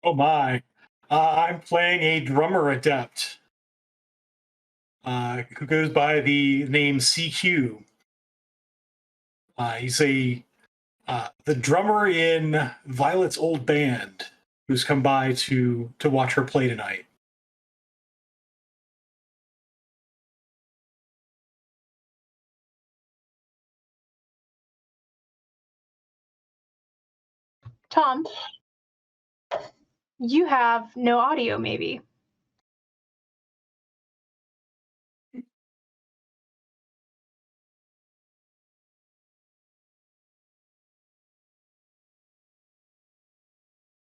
Oh my. I'm playing a drummer adept who goes by the name CQ. He's the drummer in Violet's old band who's come by to watch her play tonight. Tom, you have no audio, maybe.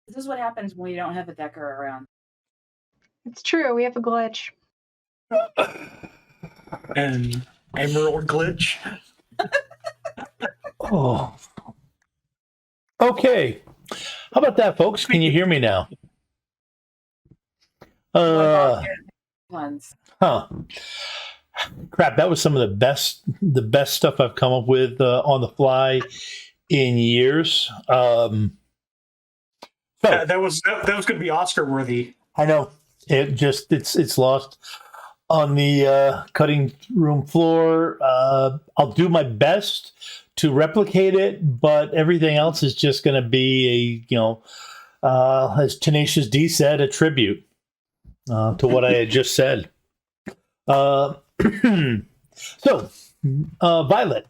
This is what happens when you don't have a Decker around. It's true. We have a glitch. An emerald glitch. Oh. Okay. How about that, folks? Can you hear me now? Huh. Crap, that was some of the best stuff I've come up with on the fly in years. That was going to be Oscar worthy. I know. It's lost on the cutting room floor. I'll do my best to replicate it, but everything else is just going to be as Tenacious D said, a tribute to what I had just said. So, Violet,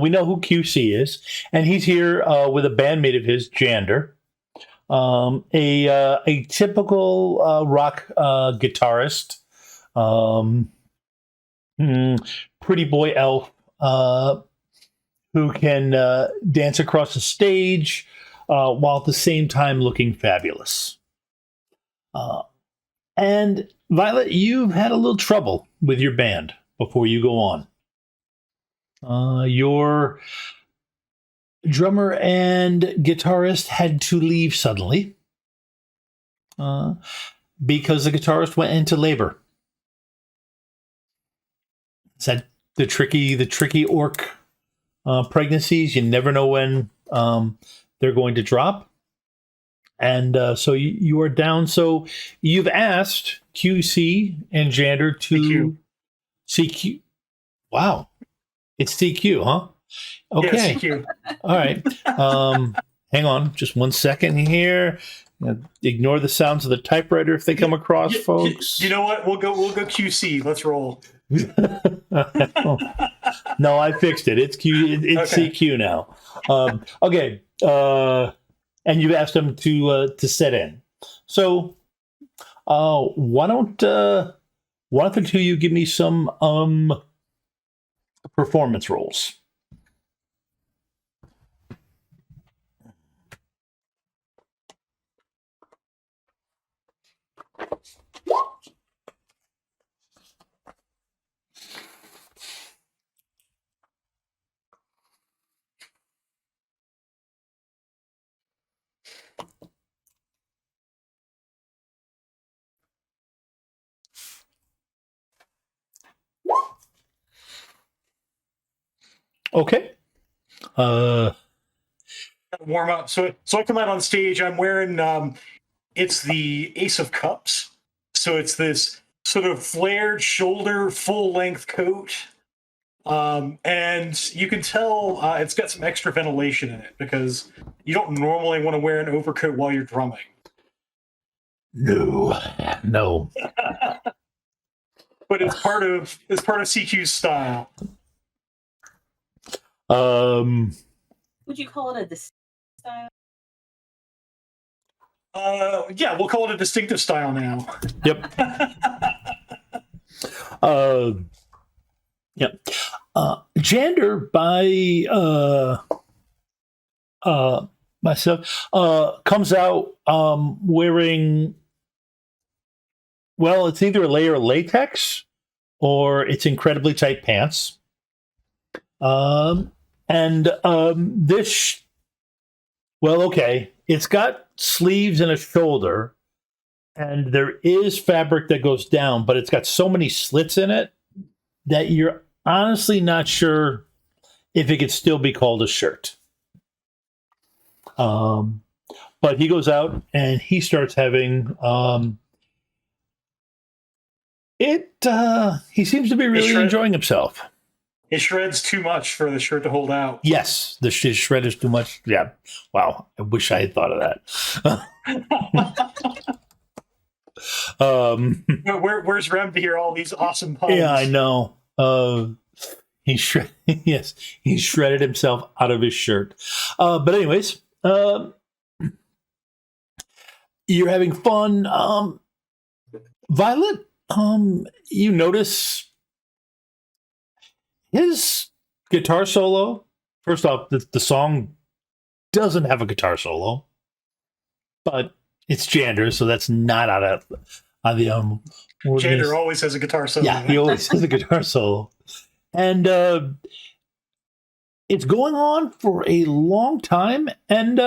we know who QC is, and he's here with a bandmate of his, Jander, a typical rock guitarist, pretty boy elf, who can dance across the stage while at the same time looking fabulous. And Violet, you've had a little trouble with your band before you go on. Your drummer and guitarist had to leave suddenly because the guitarist went into labor. Is that the tricky orc pregnancies? You never know when they're going to drop. And so you are down. So you've asked QC and Jander to CQ. Wow. It's CQ, huh? Okay. Yeah, CQ. All right. Hang on just 1 second here. Ignore the sounds of the typewriter if they come across, folks. You know what? We'll go QC. Let's roll. No, I fixed it. It's okay. CQ now. Okay. And you've asked them to set in. So why don't the two of you give me some performance rolls? Okay. Warm up. So I come out on stage. I'm wearing it's the Ace of Cups. So it's this sort of flared shoulder, full length coat. And you can tell it's got some extra ventilation in it because you don't normally want to wear an overcoat while you're drumming. No. But it's part of CQ's style. Would you call it a distinct style? Yeah, we'll call it a distinctive style now. Yep. Yep. Jander by myself comes out wearing, well, it's either a layer of latex or it's incredibly tight pants. This, well, okay, it's got sleeves and a shoulder, and there is fabric that goes down, but it's got so many slits in it that you're honestly not sure if it could still be called a shirt. But he goes out and he starts having he seems to be really enjoying himself. It shreds too much for the shirt to hold out. Yes, the shred is too much. Yeah. Wow. I wish I had thought of that. Where's Rem to hear all these awesome puns? Yeah, I know. He shredded himself out of his shirt. But anyways, you're having fun. Violet, you notice his guitar solo. First off, the song doesn't have a guitar solo, but it's Jander, so that's not out of the Jander always has a guitar solo. Yeah, he always has a guitar solo, and it's going on for a long time. And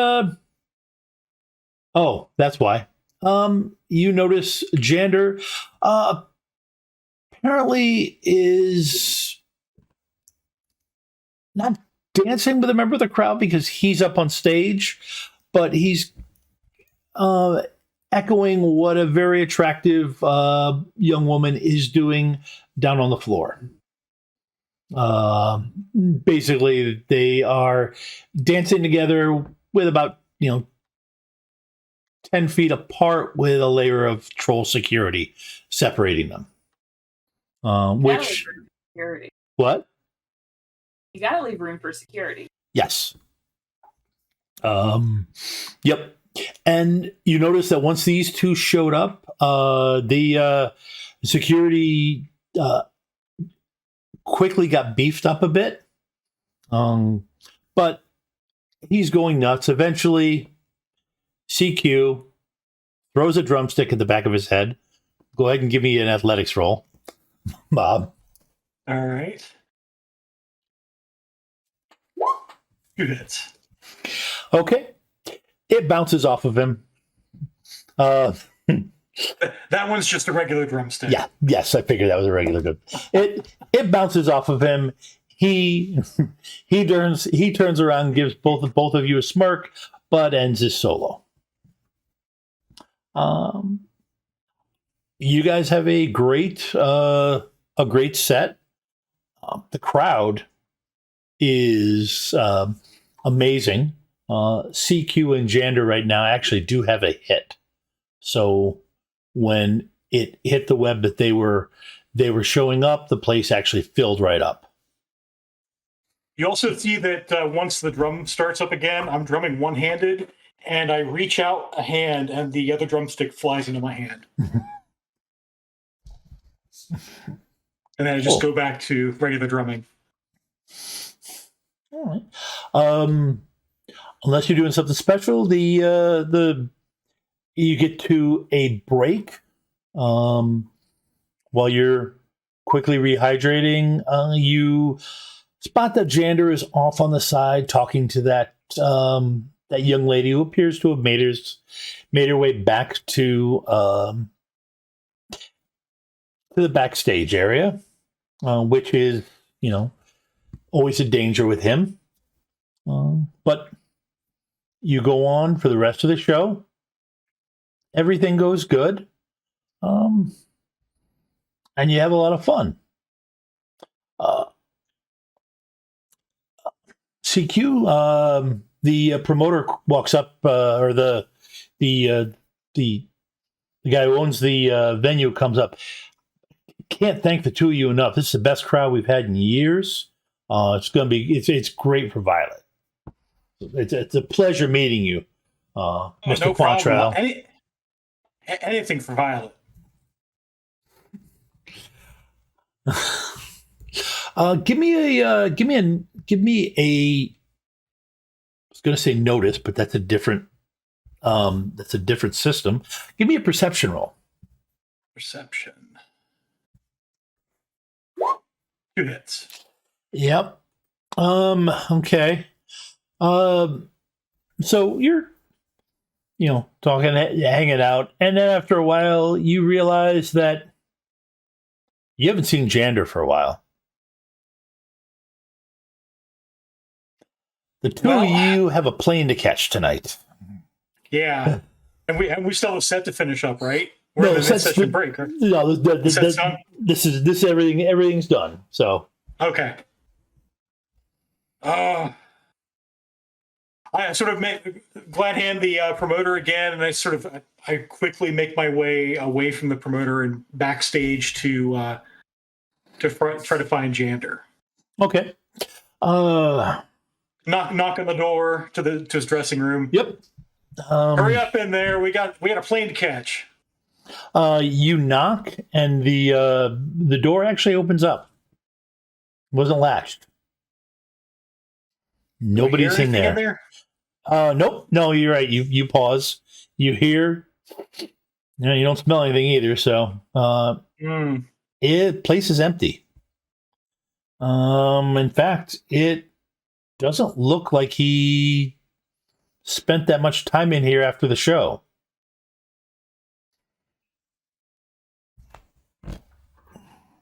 oh, that's why. You notice Jander apparently is not dancing with a member of the crowd because he's up on stage, but he's echoing what a very attractive young woman is doing down on the floor. Basically, they are dancing together with about 10 feet apart with a layer of troll security separating them. Which security. What? You gotta leave room for security. Yes. Yep. And you notice that once these two showed up, the security quickly got beefed up a bit. But he's going nuts. Eventually, CQ throws a drumstick at the back of his head. Go ahead and give me an athletics roll, Bob. All right. 2 hits. Okay. It bounces off of him. That one's just a regular drumstick. Yeah. Yes, I figured that was a regular good. It bounces off of him. He turns around, gives both of you a smirk, but ends his solo. You guys have a great set. The crowd is amazing. CQ and Jander right now actually do have a hit. So when it hit the web that they were showing up, the place actually filled right up. You also see that once the drum starts up again, I'm drumming one-handed, and I reach out a hand, and the other drumstick flies into my hand. And then I just go back to regular drumming. All right. Unless you're doing something special, you get to a break while you're quickly rehydrating. You spot that Jander is off on the side talking to that young lady who appears to have made her way back to the backstage area, which is always a danger with him. But you go on for the rest of the show. Everything goes good. And you have a lot of fun. CQ, the promoter walks up, or the guy who owns the venue comes up. Can't thank the two of you enough. This is the best crowd we've had in years. It's great for Violet. It's a pleasure meeting you, Mr. No Quantrell. problem. Anything for Violet. Give me a. I was going to say notice, but that's a different system. Give me a perception roll. Perception. 2 hits. Yep. Okay. So you're, talking, hanging out, and then after a while, you realize that you haven't seen Jander for a while. The two of you have a plane to catch tonight. Yeah, and we still have a set to finish up, right? We're No, in the the set's mid-session fin- break. Right? No, Set's done? this everything's done. So Okay. I sort of glad hand the promoter again, and I quickly make my way away from the promoter and backstage to try to find Jander. okay. Knock on the door to his dressing room. Yep. Hurry up in there! We got a plane to catch. You knock, and the door actually opens up. Wasn't latched. Do I Nobody's hear in anything there. Nope. No, you're right. You pause. You hear. You don't smell anything either. So place is empty. In fact, it doesn't look like he spent that much time in here after the show.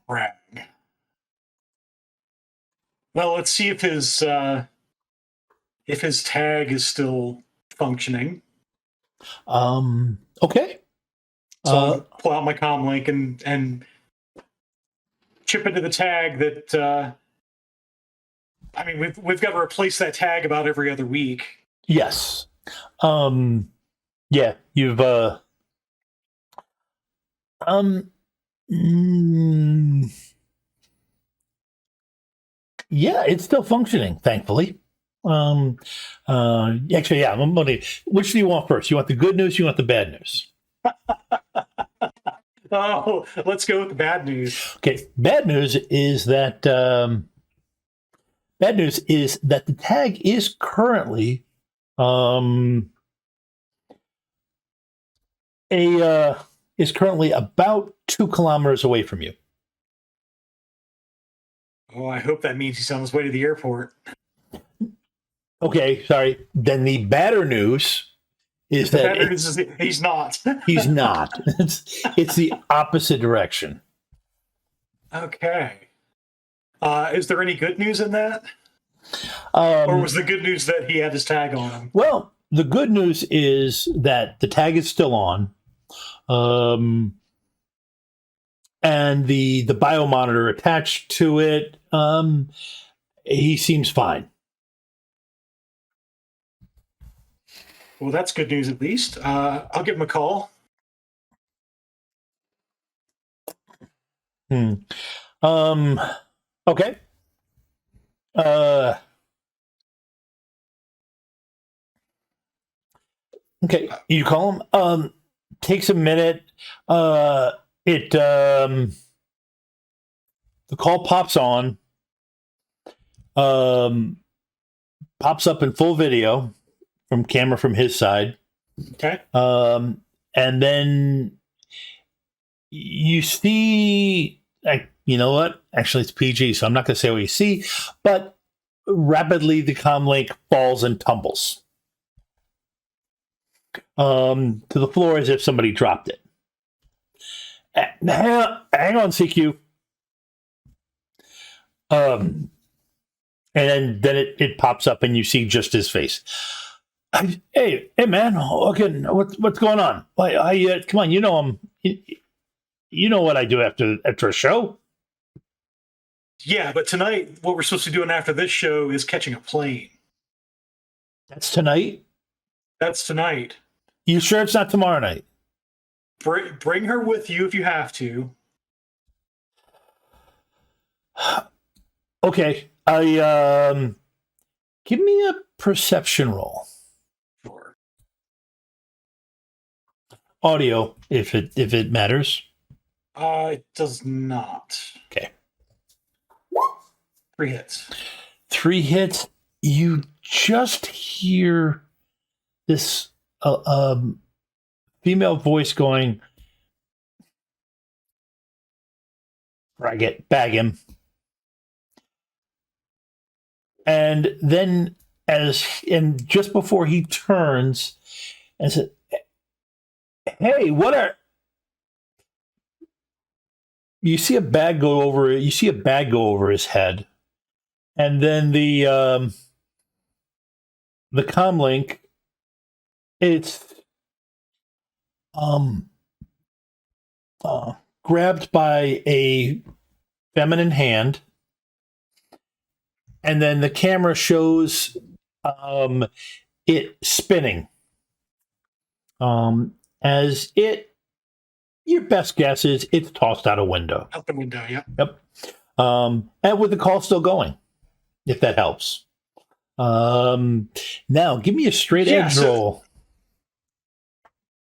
Brag. Well, let's see if his tag is still functioning. Okay. So I'll pull out my comm link and chip into the tag that. I mean, we've got to replace that tag about every other week. Yes. Yeah. You've. Yeah, it's still functioning, thankfully. Actually, yeah. Which do you want first? You want the good news? You want the bad news? Oh, let's go with the bad news. Okay. Bad news is that the tag is currently about 2 kilometers away from you. Oh, I hope that means he's on his way to the airport. Okay, sorry. Then the badder news is The bad news is he's not. he's not. It's the opposite direction. Okay. Is there any good news in that? Um, Or was the good news that he had his tag on him? Well, the good news is that the tag is still on. And the biomonitor attached to it, he seems fine. Well, that's good news at least. I'll give him a call. Okay. Okay, you call him. Takes a minute. The call pops on. Pops up in full video from his side. Okay. And then you see, you know what? Actually, it's PG, so I'm not going to say what you see. But rapidly, the comm link falls and tumbles to the floor as if somebody dropped it. Hang on, CQ. And then it pops up, and you see just his face. Hey, man! Okay, what's going on? Come on, you know you know what I do after a show. Yeah, but tonight, what we're supposed to be doing after this show is catching a plane. That's tonight. That's tonight. You sure it's not tomorrow night? Bring her with you if you have to. Okay, give me a perception roll. Sure. Audio, if it matters. It does not. Okay. 3 hits. 3 hits. You just hear this female voice going, bag him. And then just before he turns and said, hey, you see a bag go over his head. And then the comm link, it's um, grabbed by a feminine hand, and then the camera shows it spinning. As it, your best guess is it's tossed out a window. Out the window, yeah. Yep. And with the call still going, if that helps. Now, give me a straight edge roll.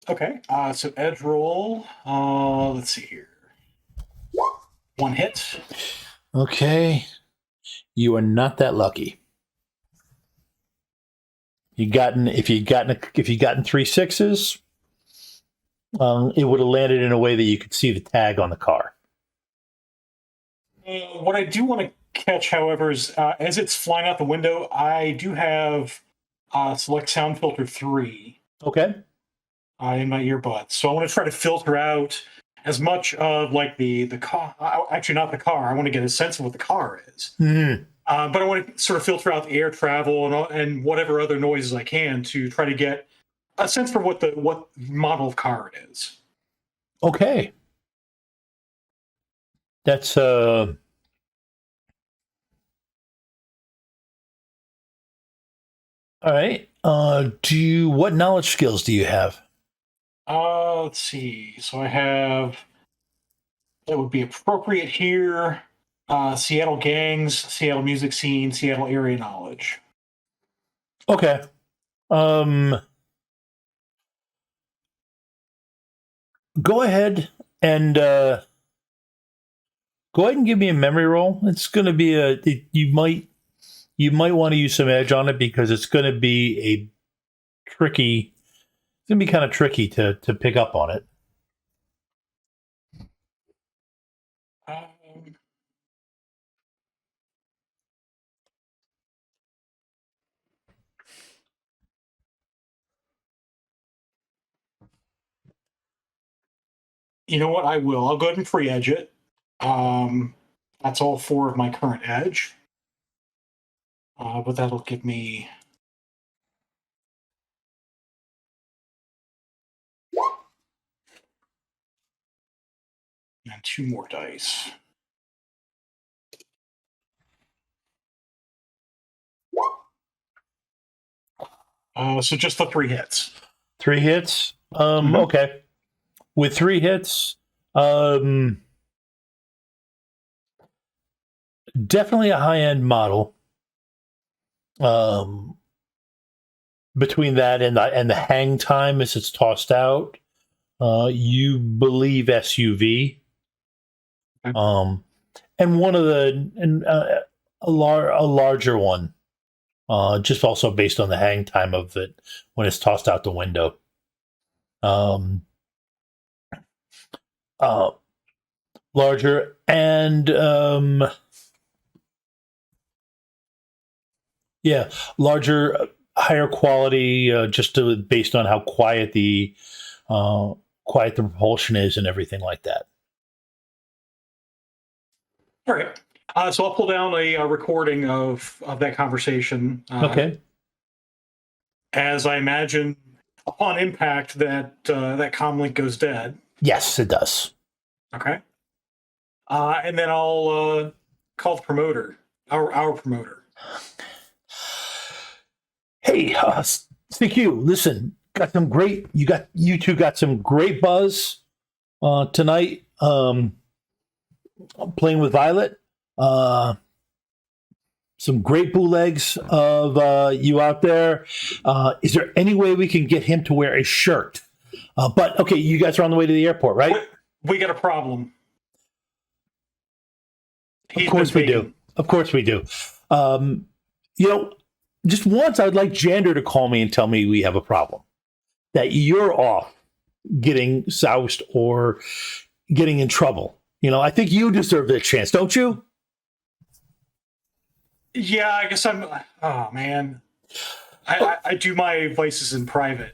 Okay. So edge roll. Let's see here. 1 hit. Okay. You are not that lucky. If you gotten 3 6s, it would have landed in a way that you could see the tag on the car. What I do want to catch, however, is as it's flying out the window, I do have select sound filter 3. Okay. In my earbuds. So I want to try to filter out as much of like the car. Actually, not the car. I want to get a sense of what the car is. Mm-hmm. But I want to sort of filter out the air travel and whatever other noises I can to try to get a sense for what model of car it is. Okay. That's all right. What knowledge skills do you have? Let's see. So I have, that would be appropriate here. Seattle gangs, Seattle music scene, Seattle area knowledge. Okay. Go ahead and give me a memory roll. It's going to be you might want to use some edge on it because it's going to be it's going to be kind of tricky to pick up on it. You know what? I will. I'll go ahead and free edge it. That's all 4 of my current edge. But that'll give me and 2 more dice. So just the 3 hits. 3 hits. Okay. With 3 hits, definitely a high-end model. Between that and the hang time as it's tossed out, you believe SUV. Okay. And one of a larger one, just also based on the hang time of it when it's tossed out the window. Larger and larger, higher quality, based on how quiet the propulsion is and everything like that. All right. So I'll pull down a recording of that conversation. Okay. As I imagine, upon impact, that comlink goes dead. Yes, it does. Okay. And then I'll call the promoter, our promoter. Hey, CQ, listen, you two got some great buzz tonight. Playing with Violet. Some great bootlegs of you out there. Is there any way we can get him to wear a shirt? But okay, you guys are on the way to the airport, right? We got a problem. Of course we do. Of course we do. Just once I'd like Jander to call me and tell me we have a problem. That you're off getting soused or getting in trouble. I think you deserve that chance, don't you? Yeah, I guess I'm. Oh man, I do my vices in private.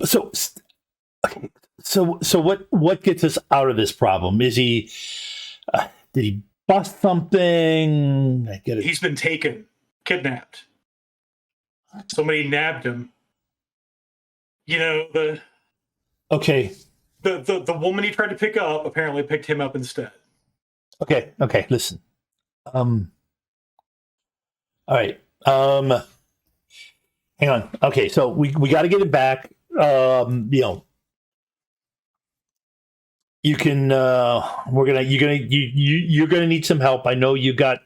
So what gets us out of this problem? Is he? Did he bust something? I get it. He's been kidnapped. Somebody nabbed him. The Okay. The woman he tried to pick up apparently picked him up instead. Okay. Listen. All right. Hang on. Okay, so we got to get it back. You can. You're gonna need some help. I know you got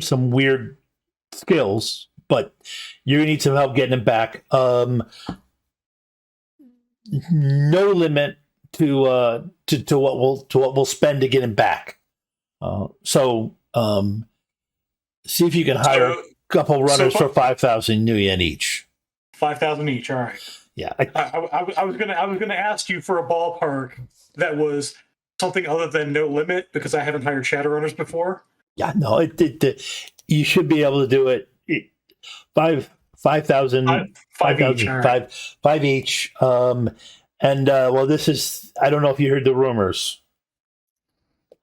some weird skills, but you're gonna need some help getting it back. No limit to what we'll spend to get him back. See if you can hire a couple runners for 5,000 new yen each. 5,000 each. All right. Yeah. I was gonna ask you for a ballpark that was something other than no limit because I haven't hired Shadowrunners before. Yeah. No. You should be able to do it. 5,000. 5 each. All right. Five each. This is. I don't know if you heard the rumors.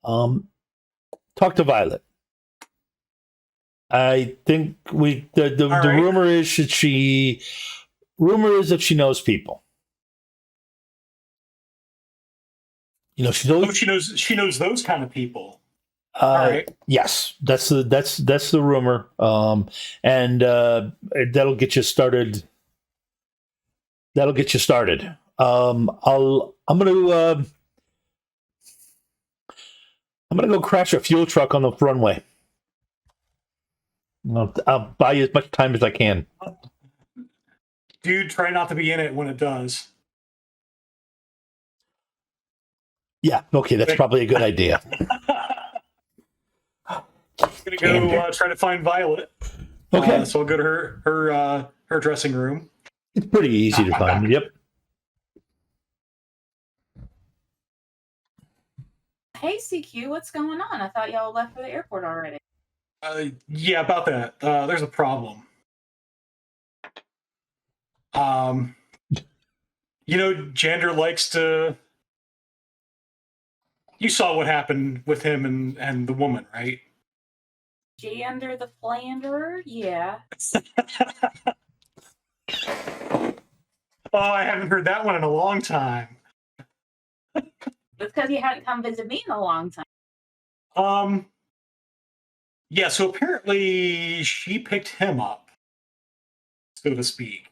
Talk to Violet. I think the rumor is that she knows people. She knows those kind of people. All right. Yes, that's the rumor. That'll get you started. I'm gonna go crash a fuel truck on the runway. I'll buy you as much time as I can. Dude, try not to be in it when it does. Yeah, okay, that's probably a good idea. I'm gonna go try to find Violet. Okay. So I'll go to her dressing room. It's pretty easy to find. Yep. Hey, CQ, what's going on? I thought y'all left for the airport already. Yeah, about that. There's a problem. Jander likes to. You saw what happened with him and the woman, right? Jander the Flanderer? Yeah. Oh, I haven't heard that one in a long time. It's because you hadn't come visit me in a long time. Yeah, so apparently she picked him up, so to speak.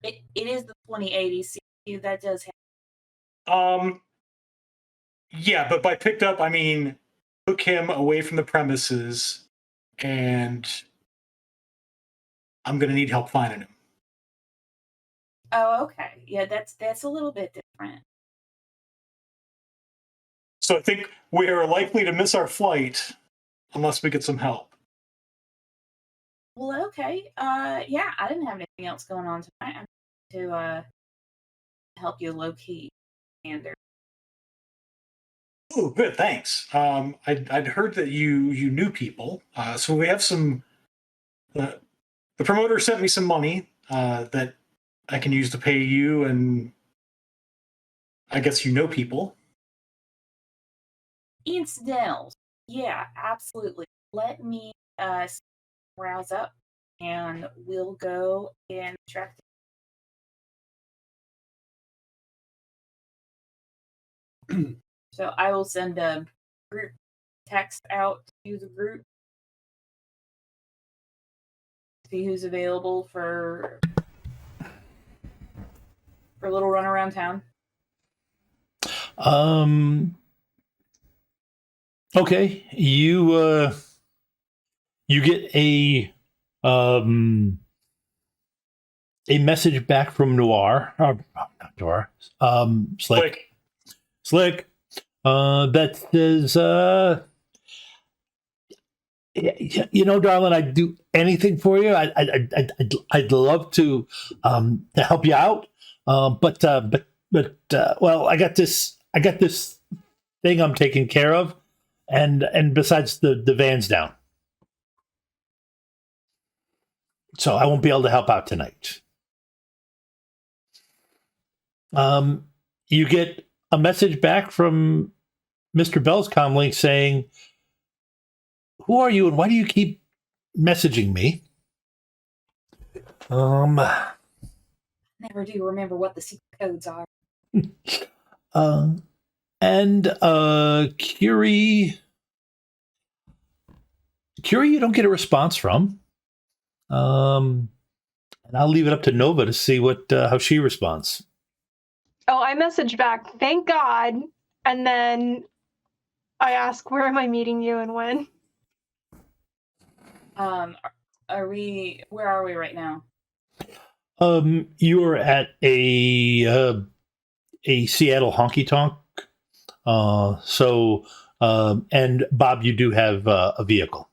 It is the 2080 CQ that does happen. Yeah, but by picked up, I mean took him away from the premises, and I'm gonna need help finding him. Oh, okay. Yeah, that's a little bit different. So I think we are likely to miss our flight unless we get some help. Well, okay. Yeah, I didn't have anything else going on tonight. I'm to help you locate Xander. Oh, good, thanks. I'd heard that you knew people, so we have some. The promoter sent me some money that I can use to pay you, and I guess you know people. Incidentals. Yeah, absolutely. Let me rouse up, and we'll go and track. So I will send a group text out to the group. See who's available for a little run around town. Okay, you get a message back from Noir, or not Noir, Slick, that says, darling, I'd do anything for you. I'd love to help you out. But I got this thing I'm taking care of, and besides the van's down, so I won't be able to help out tonight. You get a message back from Mr. Bell's comlink saying, "Who are you and why do you keep messaging me?" Not never do remember what the secret codes are. Curie, you don't get a response from. And I'll leave it up to Nova to see how she responds. Oh, I message back, thank God. And then I ask, where am I meeting you and when? Where are we right now? You are at a Seattle honky tonk. And Bob, you do have a vehicle.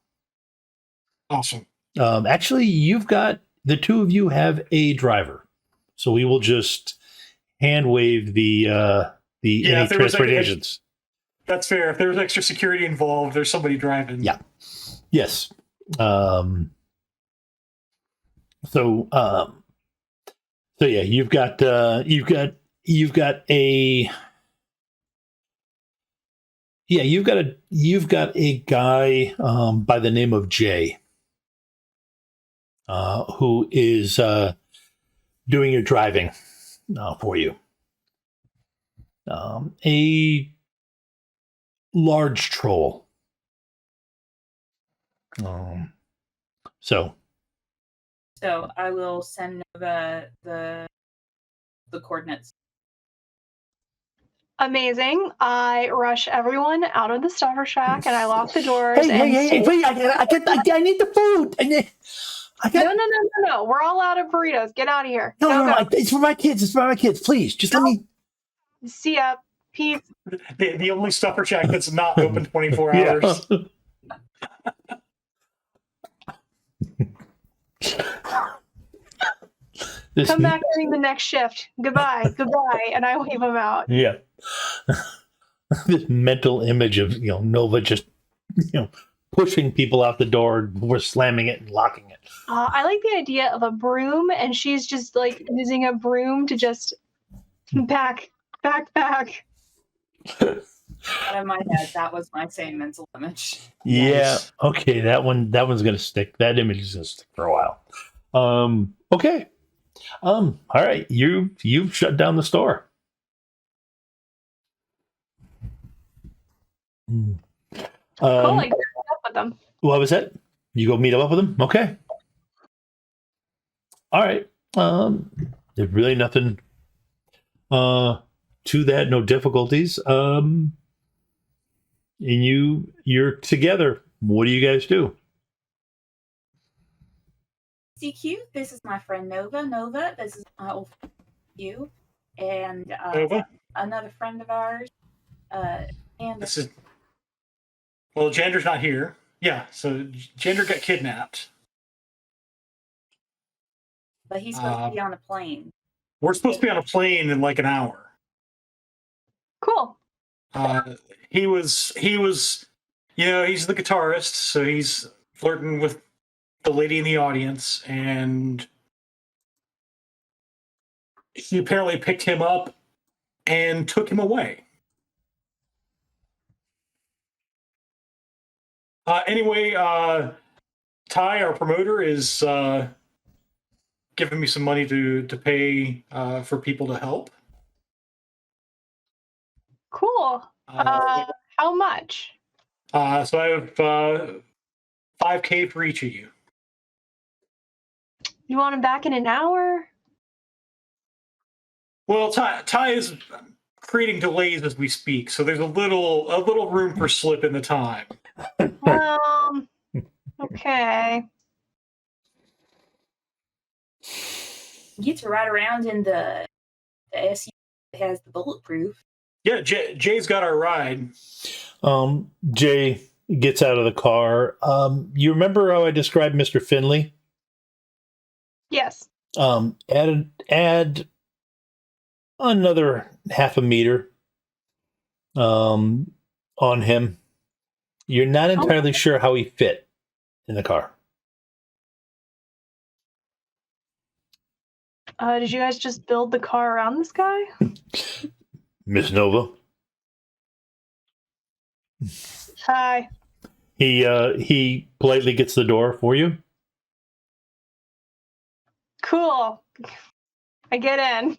Awesome. Actually, the two of you have a driver, so we will just hand wave any transportations. That's fair. If there was extra security involved, there's somebody driving. Yeah. Yes. So yeah, you've got a guy by the name of Jay who is doing your driving for you. A large troll. So I will send Nova the coordinates. Amazing. I rush everyone out of the starter shack and I lock the doors. Hey, wait, I need the food. No. We're all out of burritos. Get out of here. No, it's for my kids. Please, just let me. See ya. Peace. The only stuffer shack that's not open 24 hours. Come back during the next shift. Goodbye. And I wave them out. Yeah. This mental image of Nova just pushing people out the door, we're slamming it and locking it. I like the idea of a broom, and she's just like using a broom to just back. Out of my head, that was my same mental image. Yeah. Nice. Okay. That one's gonna stick. That image is gonna stick for a while. Okay. All right. You've shut down the store. Cool. I get up with them. What was that? You go meet up with them? Okay. All right. There's really nothing to that, no difficulties. And you're together. What do you guys do? CQ, this is my friend Nova. Nova, this is my old friend you, and Nova? another friend of ours. And This is. Well, Jander's not here. Yeah, so Jander got kidnapped. but he's supposed to be on a plane. We're supposed to be on a plane in like an hour. Cool. He was, he's the guitarist, so he's flirting with the lady in the audience, and she apparently picked him up and took him away. Anyway, Ty, our promoter, is giving me some money to pay for people to help. Cool. How much? So I have $5,000 for each of you. You want him back in an hour? Well, Ty is creating delays as we speak, so there's a little room for slip in the time. Okay. You get to ride around in the SUV that has the bulletproof. Yeah, Jay's got our ride. Jay gets out of the car. You remember how I described Mr. Finley? Yes. Add another half a meter on him. You're not entirely sure how he fit in the car. Did you guys just build the car around this guy? Miss Nova. Hi. He politely gets the door for you. Cool. I get in.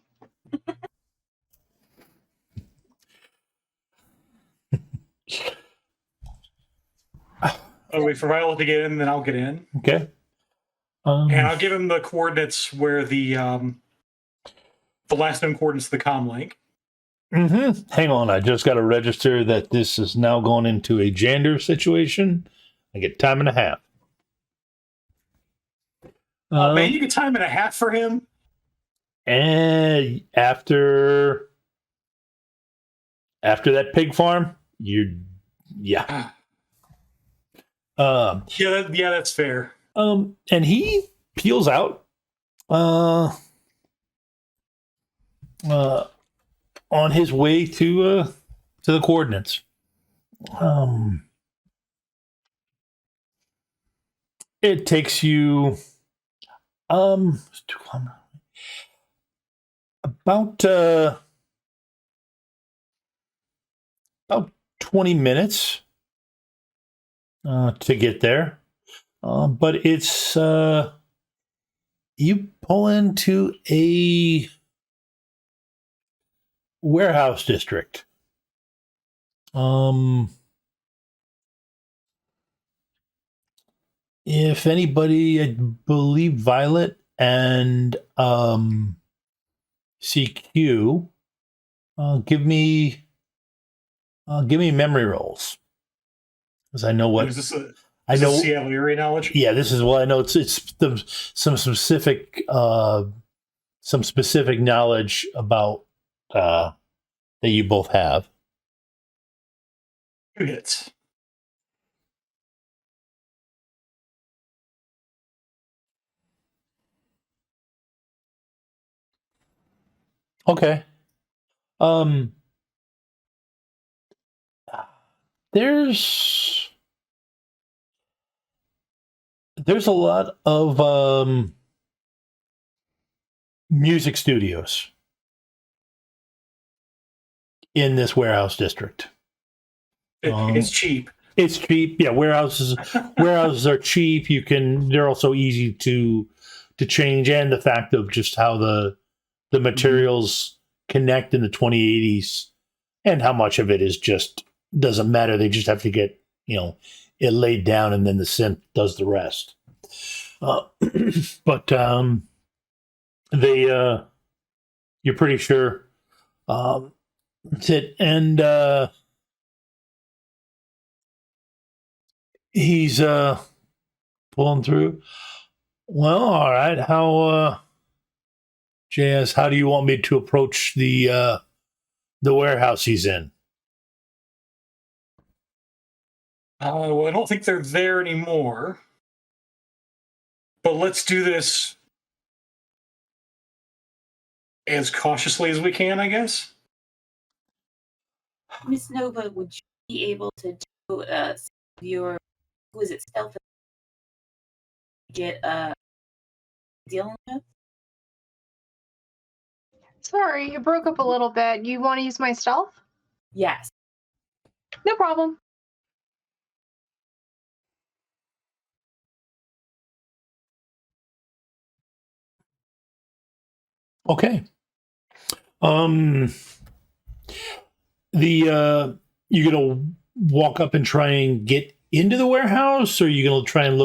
I'll wait for Violet to get in, then I'll get in. Okay. And I'll give him the coordinates where the last known coordinates of the comm link. Hang on, I just got to register that this is now going into a Jander situation. I get time and a half. Man, you get time and a half for him. And after that pig farm, yeah. Yeah, that's fair. And he peels out on his way to the coordinates. It takes you about 20 minutes to get there. But it's you pull into a warehouse district. If anybody, I believe Violet and CQ, give me memory rolls, because I know what Is this I know. Seattle area knowledge? Yeah, this is what I know. It's some specific knowledge about that you both have. 2 hits. Okay. There's a lot of music studios in this warehouse district. It's cheap. It's cheap. Yeah, warehouses are cheap. They're also easy to change, and the fact of just how the materials connect in the 2080s, and how much of it is just doesn't matter. They just have to get it laid down, and then the synth does the rest. But they you're pretty sure that's it, and he's pulling through. Well, all right. How JS, how do you want me to approach the warehouse he's in? Well, I don't think they're there anymore. But let's do this as cautiously as we can, I guess. Miss Nova, would you be able to do your stealth get dealing with? Sorry, you broke up a little bit. You want to use my stealth? Yes. No problem. Okay. You gonna walk up and try and get into the warehouse, or are you gonna try and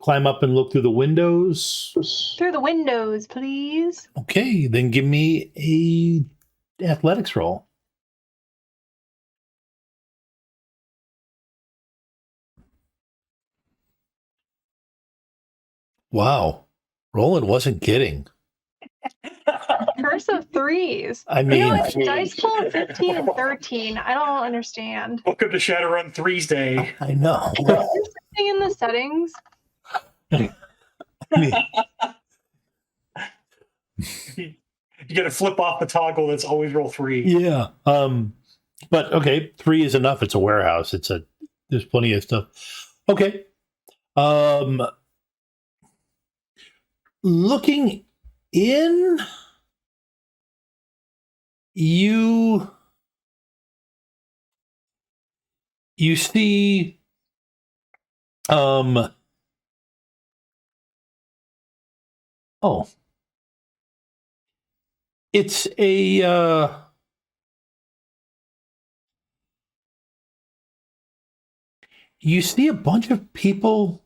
climb up and look through the windows? Through the windows, please. Okay, then give me a athletics roll. Wow, Roland wasn't kidding. Curse of threes. I mean, it's dice pool 15 and 13. I don't understand. Welcome to Shadowrun 3's day. I know. Is there something in the settings? You got to flip off the toggle that's always roll 3. Yeah. But okay, 3 is enough. It's a warehouse. There's plenty of stuff. Okay. Looking in, you see It's a you see a bunch of people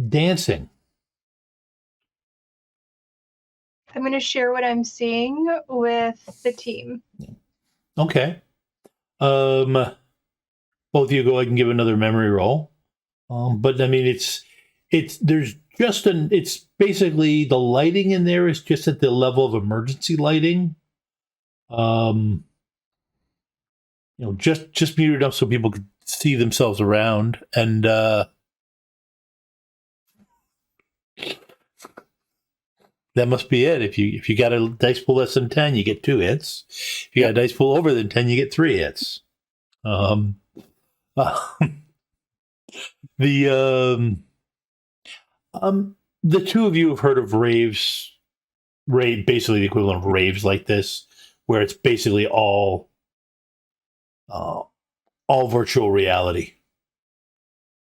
dancing. I'm going to share what I'm seeing with the team. Okay. Both of you go ahead and give another memory roll. But I mean, there's just it's basically the lighting in there is just at the level of emergency lighting. Just muted up so people could see themselves around, and that must be it. If you got a dice pool less than 10, you get 2 hits. If you got a dice pool over than 10, you get 3 hits. The two of you have heard of basically the equivalent of raves like this, where it's basically all virtual reality.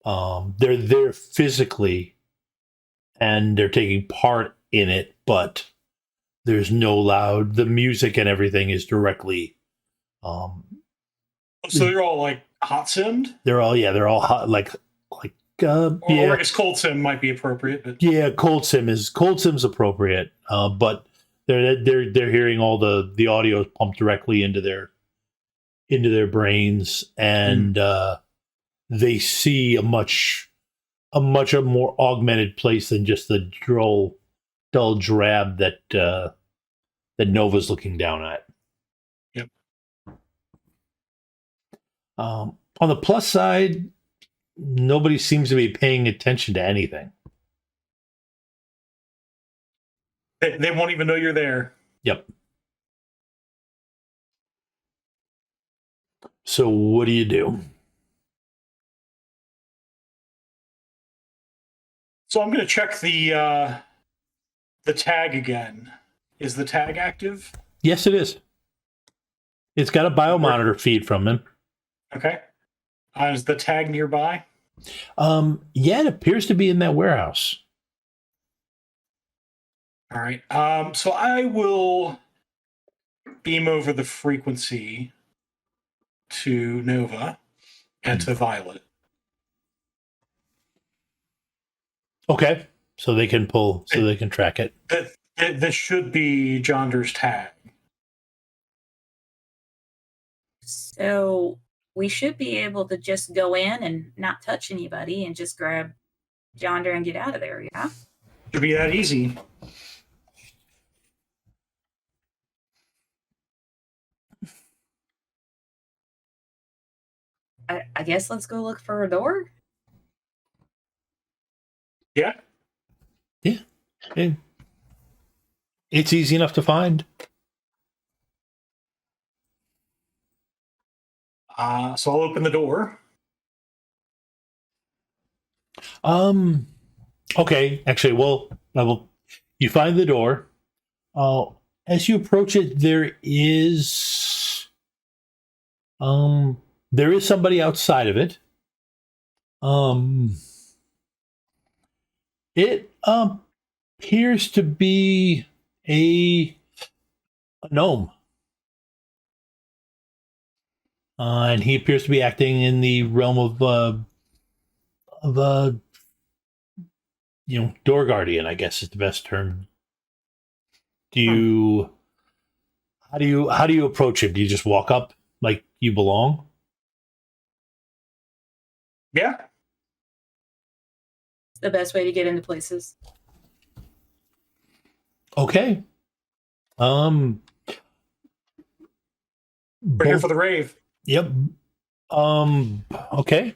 They're there physically, and they're taking part in it, but there's no loud. The music and everything is directly. So they're all like hot simmed. They're all hot, like. Or I guess cold sim might be appropriate, but yeah, cold sim's appropriate. But they're hearing all the audio pumped directly into their brains, and they see a much more augmented place than just the dull drab that Nova's looking down at. Yep. On the plus side, nobody seems to be paying attention to anything. they won't even know you're there. Yep. So what do you do? So I'm going to check the tag again. Is the tag active? Yes, it is. It's got a biomonitor feed from him. Okay. Is the tag nearby? Yeah, it appears to be in that warehouse. All right. So I will beam over the frequency to Nova and to Violet. Okay. So they can track it. This should be Jonder's tag. So we should be able to just go in and not touch anybody and just grab Jonder and get out of there, yeah? Should be that easy. I guess let's go look for a door. Yeah. Yeah. It's easy enough to find. So I'll open the door. Okay. Actually, you find the door. As you approach it, there is somebody outside of it. It appears to be a gnome. And he appears to be acting in the realm of door guardian, I guess is the best term. How do you approach him? Do you just walk up like you belong? Yeah. It's the best way to get into places. Okay. We're here for the rave. Yep. Okay.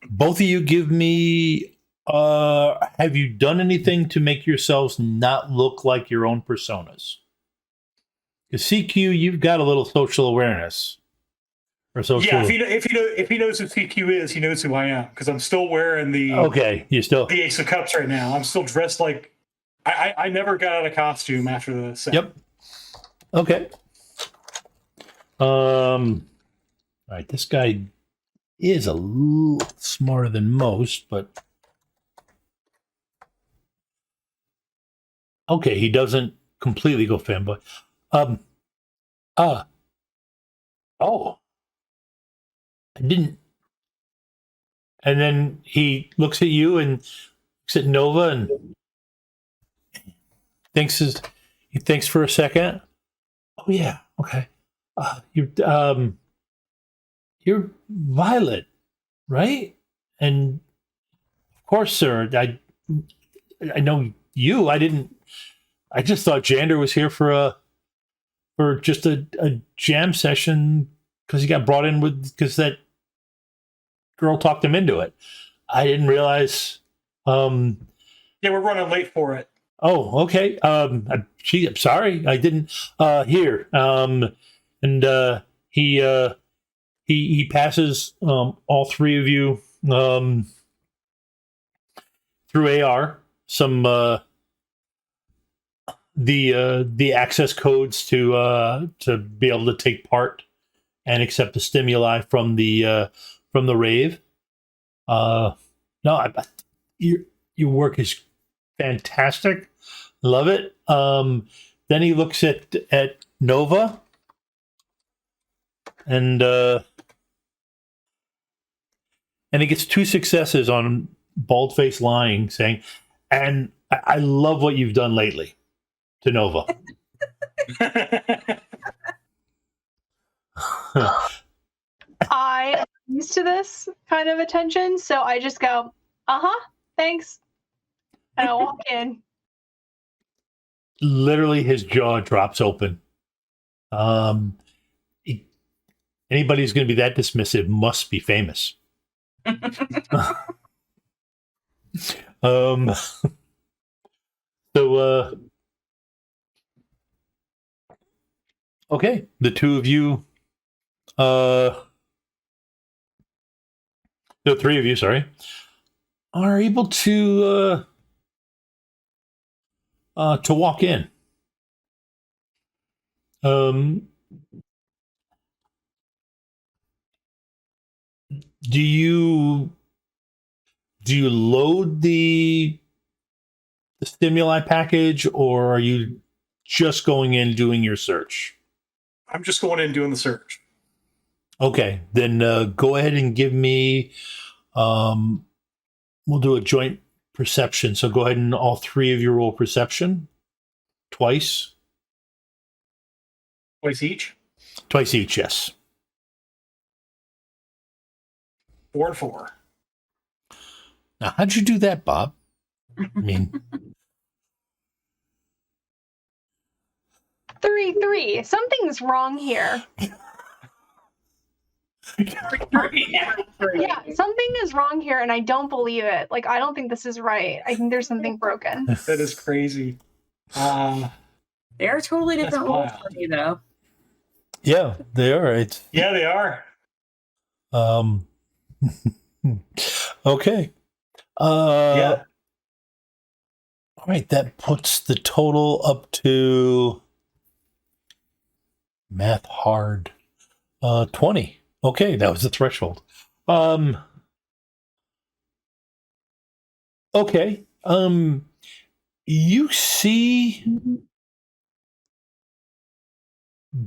Both of you give me have you done anything to make yourselves not look like your own personas? Because CQ, you've got a little social awareness. Or social. Yeah, if he knows who CQ is, he knows who I am. Because I'm still wearing the the Ace of Cups right now. I'm still dressed like I never got out of costume after the set. Yep. Okay. All right, this guy is a little smarter than most, but Okay, he doesn't completely go fanboy. Um, oh, I didn't. And then he looks at you and looks at Nova and he thinks for a second. Oh yeah, okay. You're Violet, right? And of course, sir. I know you. I just thought Jander was here for just a jam session because he got brought in because that girl talked him into it. I didn't realize. Yeah, we're running late for it. Oh, okay. I'm sorry, I didn't. Here, and he passes all three of you through AR some the access codes to be able to take part and accept the stimuli from the rave. No, your work is fantastic. Love it. Then he looks at Nova and he gets 2 successes on bald face lying, saying, "And I love what you've done lately," to Nova. I am used to this kind of attention, so I just go, thanks. And I walk in. Literally, his jaw drops open. Anybody who's going to be that dismissive must be famous. So, okay, the two of you, the three of you, sorry, are able to walk in. Do you load the stimuli package, or are you just going in doing your search? I'm just going in doing the search. Okay, then go ahead and give me. We'll do a joint perception. So go ahead and all three of you roll perception twice. Twice each? Twice each, yes. 4 and 4. Now, how'd you do that, Bob? I mean, 3. Something's wrong here. Yeah, something is wrong here, and I don't believe it. Like, I don't think this is right. I think there's something broken. That is crazy. They're totally different roles for me, though. yeah, they are. Yeah, they are. Okay. Yeah. All right, that puts the total up to math hard. 20. Okay, that was the threshold. Okay. You see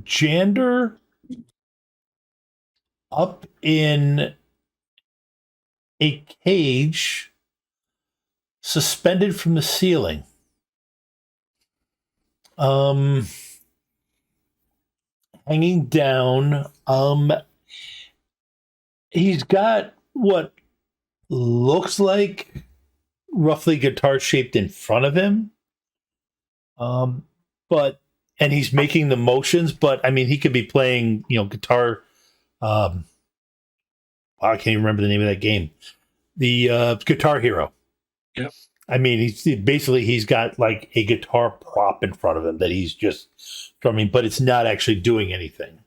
Jander up in a cage suspended from the ceiling. Hanging down. He's got what looks like roughly guitar shaped in front of him. And he's making the motions, but I mean, he could be playing, guitar. I can't even remember the name of that game. The Guitar Hero. Yep. I mean, he's got like a guitar prop in front of him that he's just strumming, but it's not actually doing anything.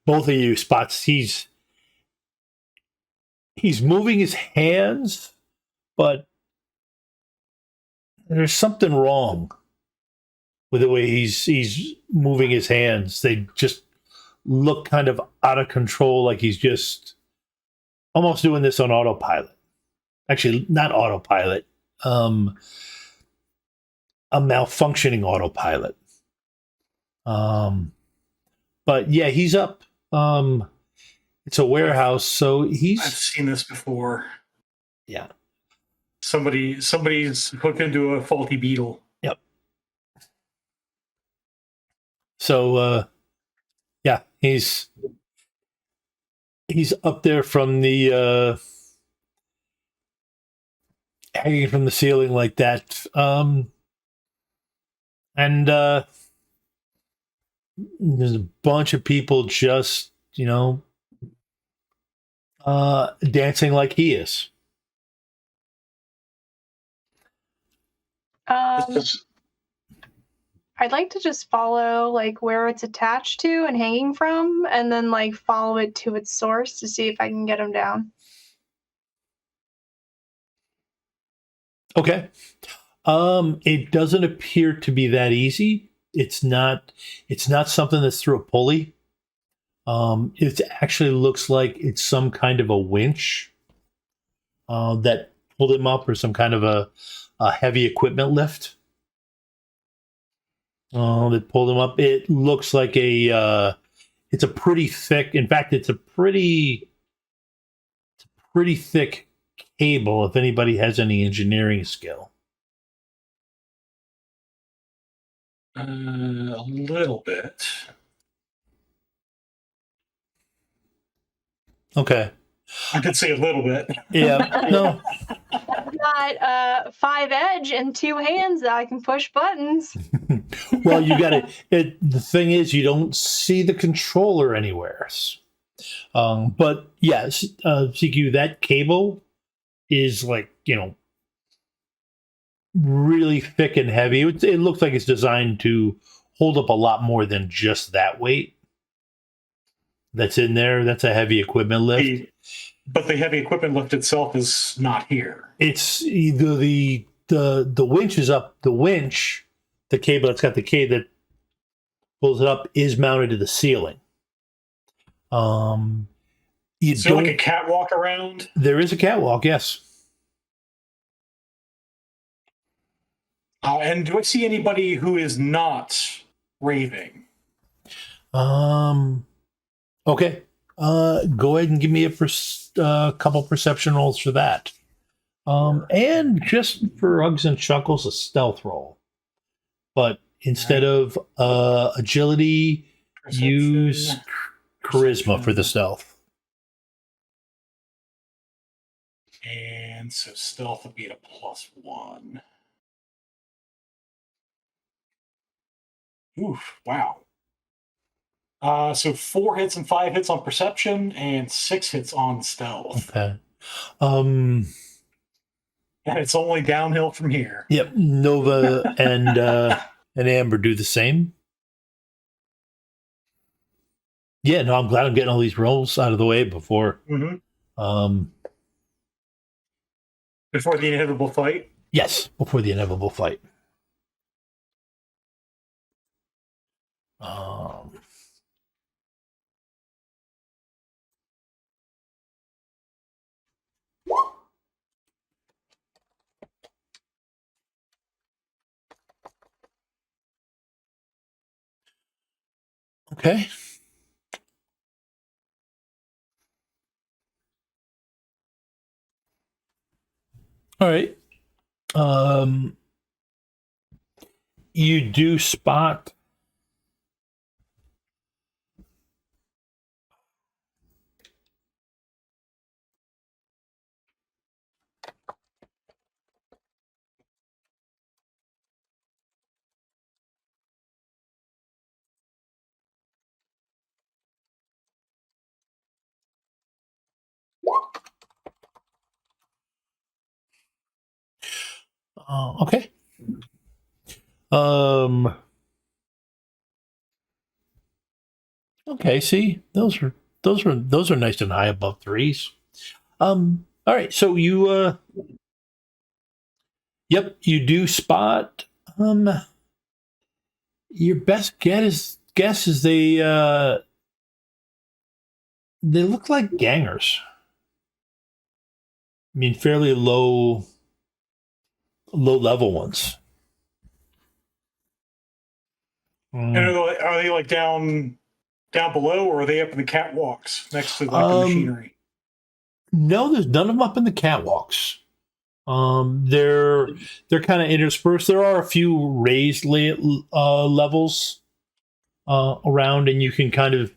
Both of you spots, he's moving his hands, but there's something wrong with the way he's moving his hands. They just look kind of out of control, like he's just almost doing this on autopilot. Actually, not autopilot. a malfunctioning autopilot. But yeah, he's up. It's a warehouse, so I've he's seen this before. yeah. Somebody's hooked into a faulty beetle. Yep. So yeah, he's up there from the hanging from the ceiling like that. And there's a bunch of people just, dancing like he is. I'd like to just follow like where it's attached to and hanging from, and then like follow it to its source to see if I can get him down. Okay. It doesn't appear to be that easy. It's not something that's through a pulley. It actually looks like it's some kind of a winch that pulled him up, or some kind of a heavy equipment lift that pulled him up. It looks like it's a pretty thick. In fact, it's a pretty thick cable. If anybody has any engineering skill. A little bit. Okay. I did say a little bit. Yeah. No. I've got 5 edge and 2 hands that I can push buttons. Well, you got it. The thing is, you don't see the controller anywhere. But yes, CQ, that cable is like, really thick and heavy. It looks like it's designed to hold up a lot more than just that weight that's in there. That's a heavy equipment lift. But the heavy equipment lift itself is not here. It's either the winch is up. The winch, the cable that's got the cable that pulls it up, is mounted to the ceiling. Is there like a catwalk around? There is a catwalk, yes. And do I see anybody who is not raving? Okay. Go ahead and give me a couple perception rolls for that. And just for hugs and chuckles, a stealth roll. But instead of agility, use charisma for the stealth. And so stealth would be at a +1. Oof, wow. So 4 hits and 5 hits on perception and 6 hits on stealth. Okay. And it's only downhill from here. Yep. Nova and Amber do the same. Yeah, no, I'm glad I'm getting all these rolls out of the way before. Mm-hmm. Before the inevitable fight? Yes, before the inevitable fight. Okay. All right. You do spot okay. Okay, see, those are nice and high above 3s. All right, so you yep, you do spot your best guess is they look like gangers. I mean, fairly low low level ones. And are they like down below, or are they up in the catwalks next to like the machinery? No, there's none of them up in the catwalks. They're kind of interspersed. There are a few raised levels around, and you can kind of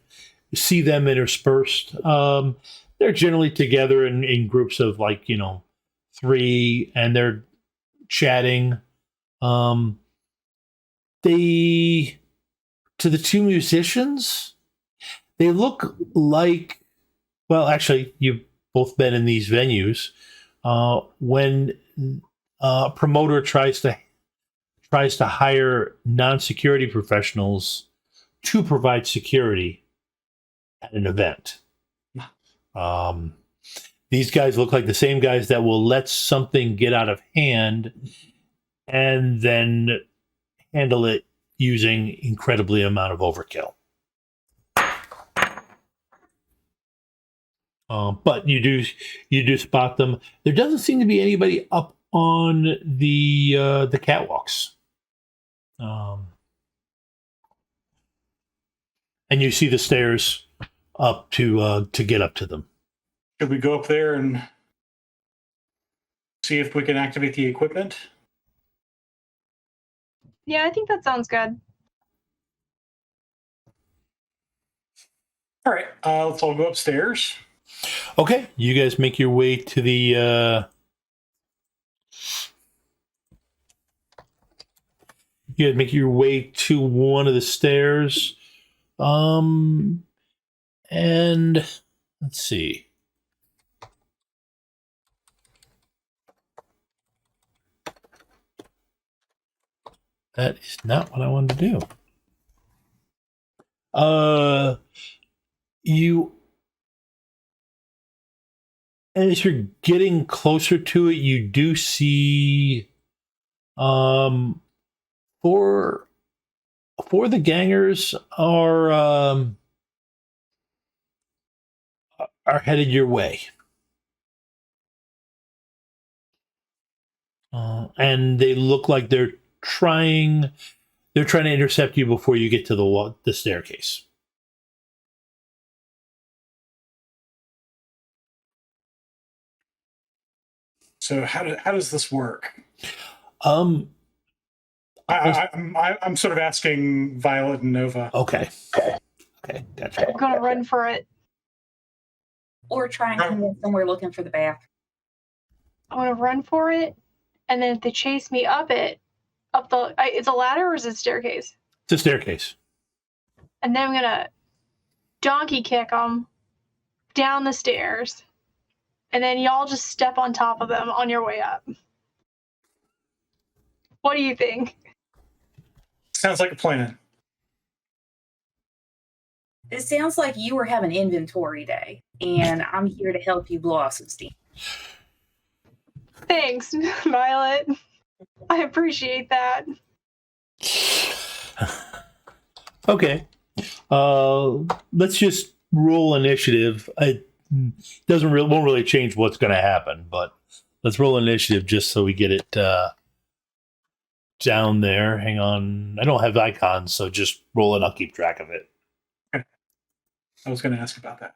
see them interspersed. They're generally together in groups of like 3, and they're chatting. They to the two musicians, they look like, well, actually, you've both been in these venues. When a promoter tries to hire non-security professionals to provide security at an event, these guys look like the same guys that will let something get out of hand and then handle it using incredibly amount of overkill. But you do spot them. There doesn't seem to be anybody up on the catwalks, and you see the stairs up to get up to them. Should we go up there and see if we can activate the equipment? Yeah, I think that sounds good. All right, let's all go upstairs. Okay, you guys make your way to the. You guys make your way to one of the stairs, and let's see. That is not what I wanted to do. You, as you're getting closer to it, you do see, four the gangers are headed your way, and they look like they're trying to intercept you before you get to the staircase. So how does this work? I'm sort of asking Violet and Nova. Okay, gotcha. I'm gonna run for it. Or try and convince them we're looking for the bath. I want to run for it, and then if they chase me up the, it's a ladder or is it a staircase? It's a staircase. And then I'm gonna donkey kick them down the stairs, and then y'all just step on top of them on your way up. What do you think? Sounds like a plan. It sounds like you were having inventory day, and I'm here to help you blow off some steam. Thanks, Violet. I appreciate that. Okay. Let's just roll initiative. It won't really change what's going to happen, but let's roll initiative just so we get it down there. Hang on. I don't have icons, so just roll it. I'll keep track of it. I was going to ask about that.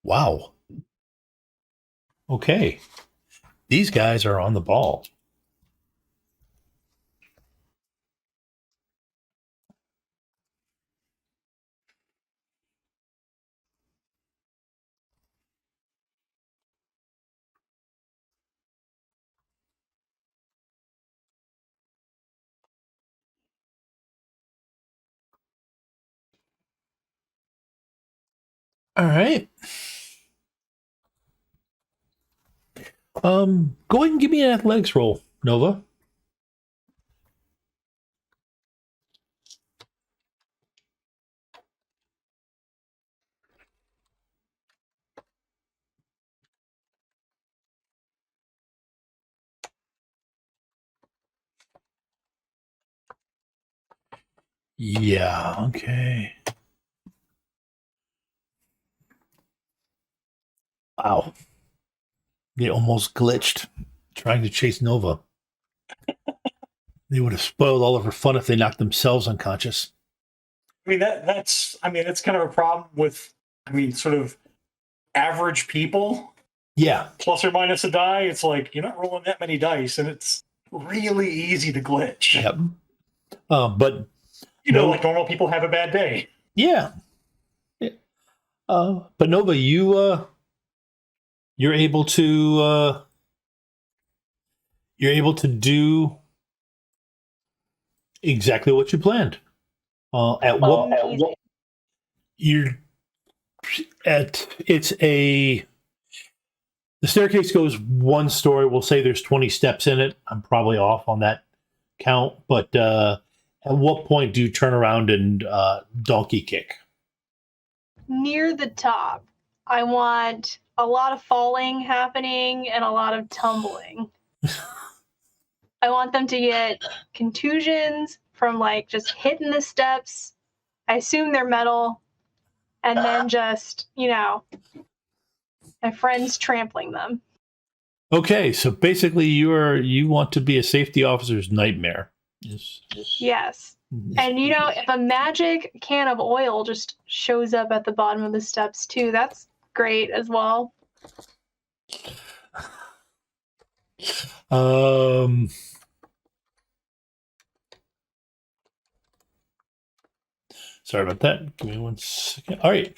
Wow. Okay. These guys are on the ball. All right. Go ahead and give me an athletics roll, Nova. Yeah, okay. Wow. They almost glitched trying to chase Nova. They would have spoiled all of her fun if they knocked themselves unconscious. I mean that's kind of a problem with sort of average people Yeah. plus or minus a die. It's like you're not rolling that many dice, and it's really easy to glitch. Yep. But like normal people have a bad day. yeah. But Nova, you're able to do exactly what you planned. You're at the staircase goes one story. We'll say there's 20 steps in it. I'm probably off on that count, but at what point do you turn around and donkey kick? Near the top, I want a lot of falling happening and a lot of tumbling. I want them to get contusions from like just hitting the steps. I assume they're metal, and then just, my friends trampling them. Okay, so basically you want to be a safety officer's nightmare. Yes. And if a magic can of oil just shows up at the bottom of the steps too, that's great as well. Sorry about that. Give me 1 second. All right.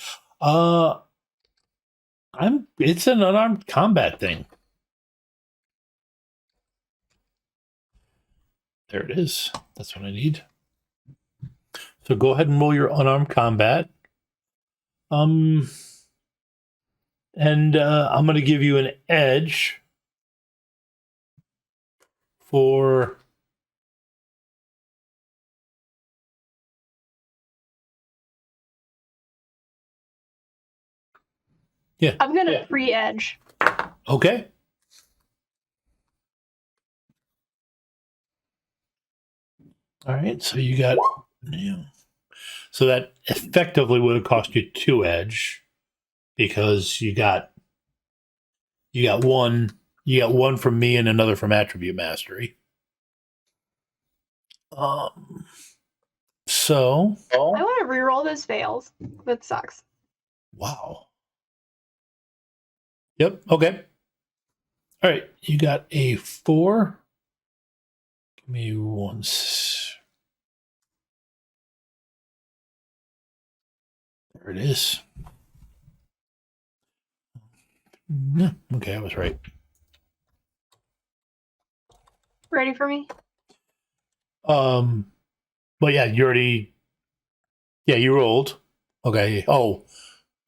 It's an unarmed combat thing. There it is. That's what I need. So go ahead and roll your unarmed combat. And I'm going to give you an edge for I'm going to free edge. Okay. All right. So you got so that effectively would have cost you 2 edge because you got one from me and another from Attribute Mastery. So I want to reroll those fails. That sucks. Wow. Yep. Okay. All right. You got a 4. Give me one. There it is. Okay, I was right. Ready for me? But yeah, you already. Yeah, you rolled. Okay. Oh,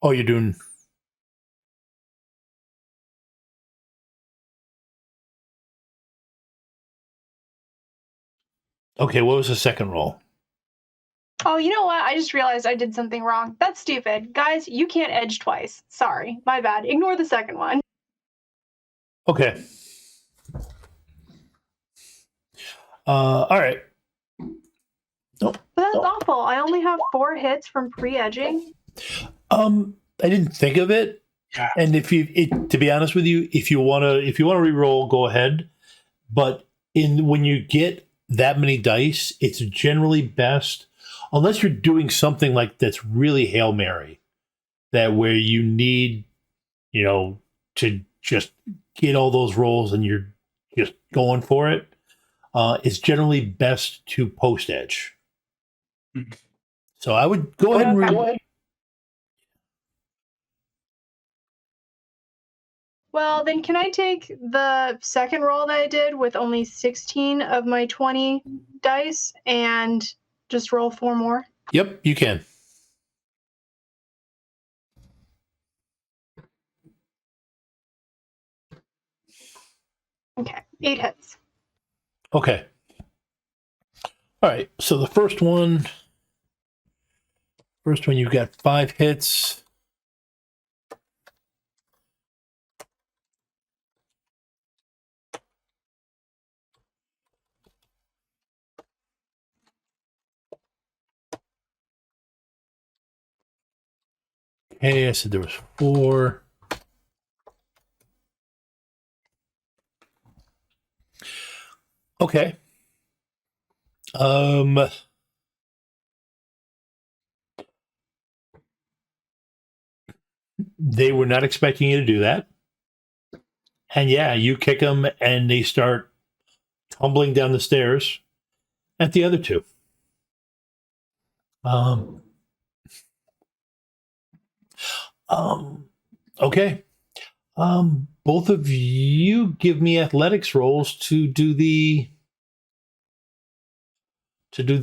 you're doing. Okay, what was the second roll? Oh, you know what? I just realized I did something wrong. That's stupid. Guys, you can't edge twice. Sorry. My bad. Ignore the second one. Okay. All right. But that's awful. I only have 4 hits from pre-edging. I didn't think of it. Yeah. And to be honest with you, if you wanna re-roll, go ahead. But when you get that many dice, it's generally best, unless you're doing something like that's really Hail Mary, that where you need, to just get all those rolls and you're just going for it. It's generally best to post edge. So I would go ahead and re-roll. Well, then can I take the second roll that I did with only 16 of my 20 dice and just roll 4 more? Yep, you can. Okay, 8 hits. Okay. All right. So the first one you've got 5 hits. Okay, I said there was 4. Okay. They were not expecting you to do that. And yeah, you kick them and they start tumbling down the stairs at the other two. Um, okay. Both of you give me athletics rolls to do the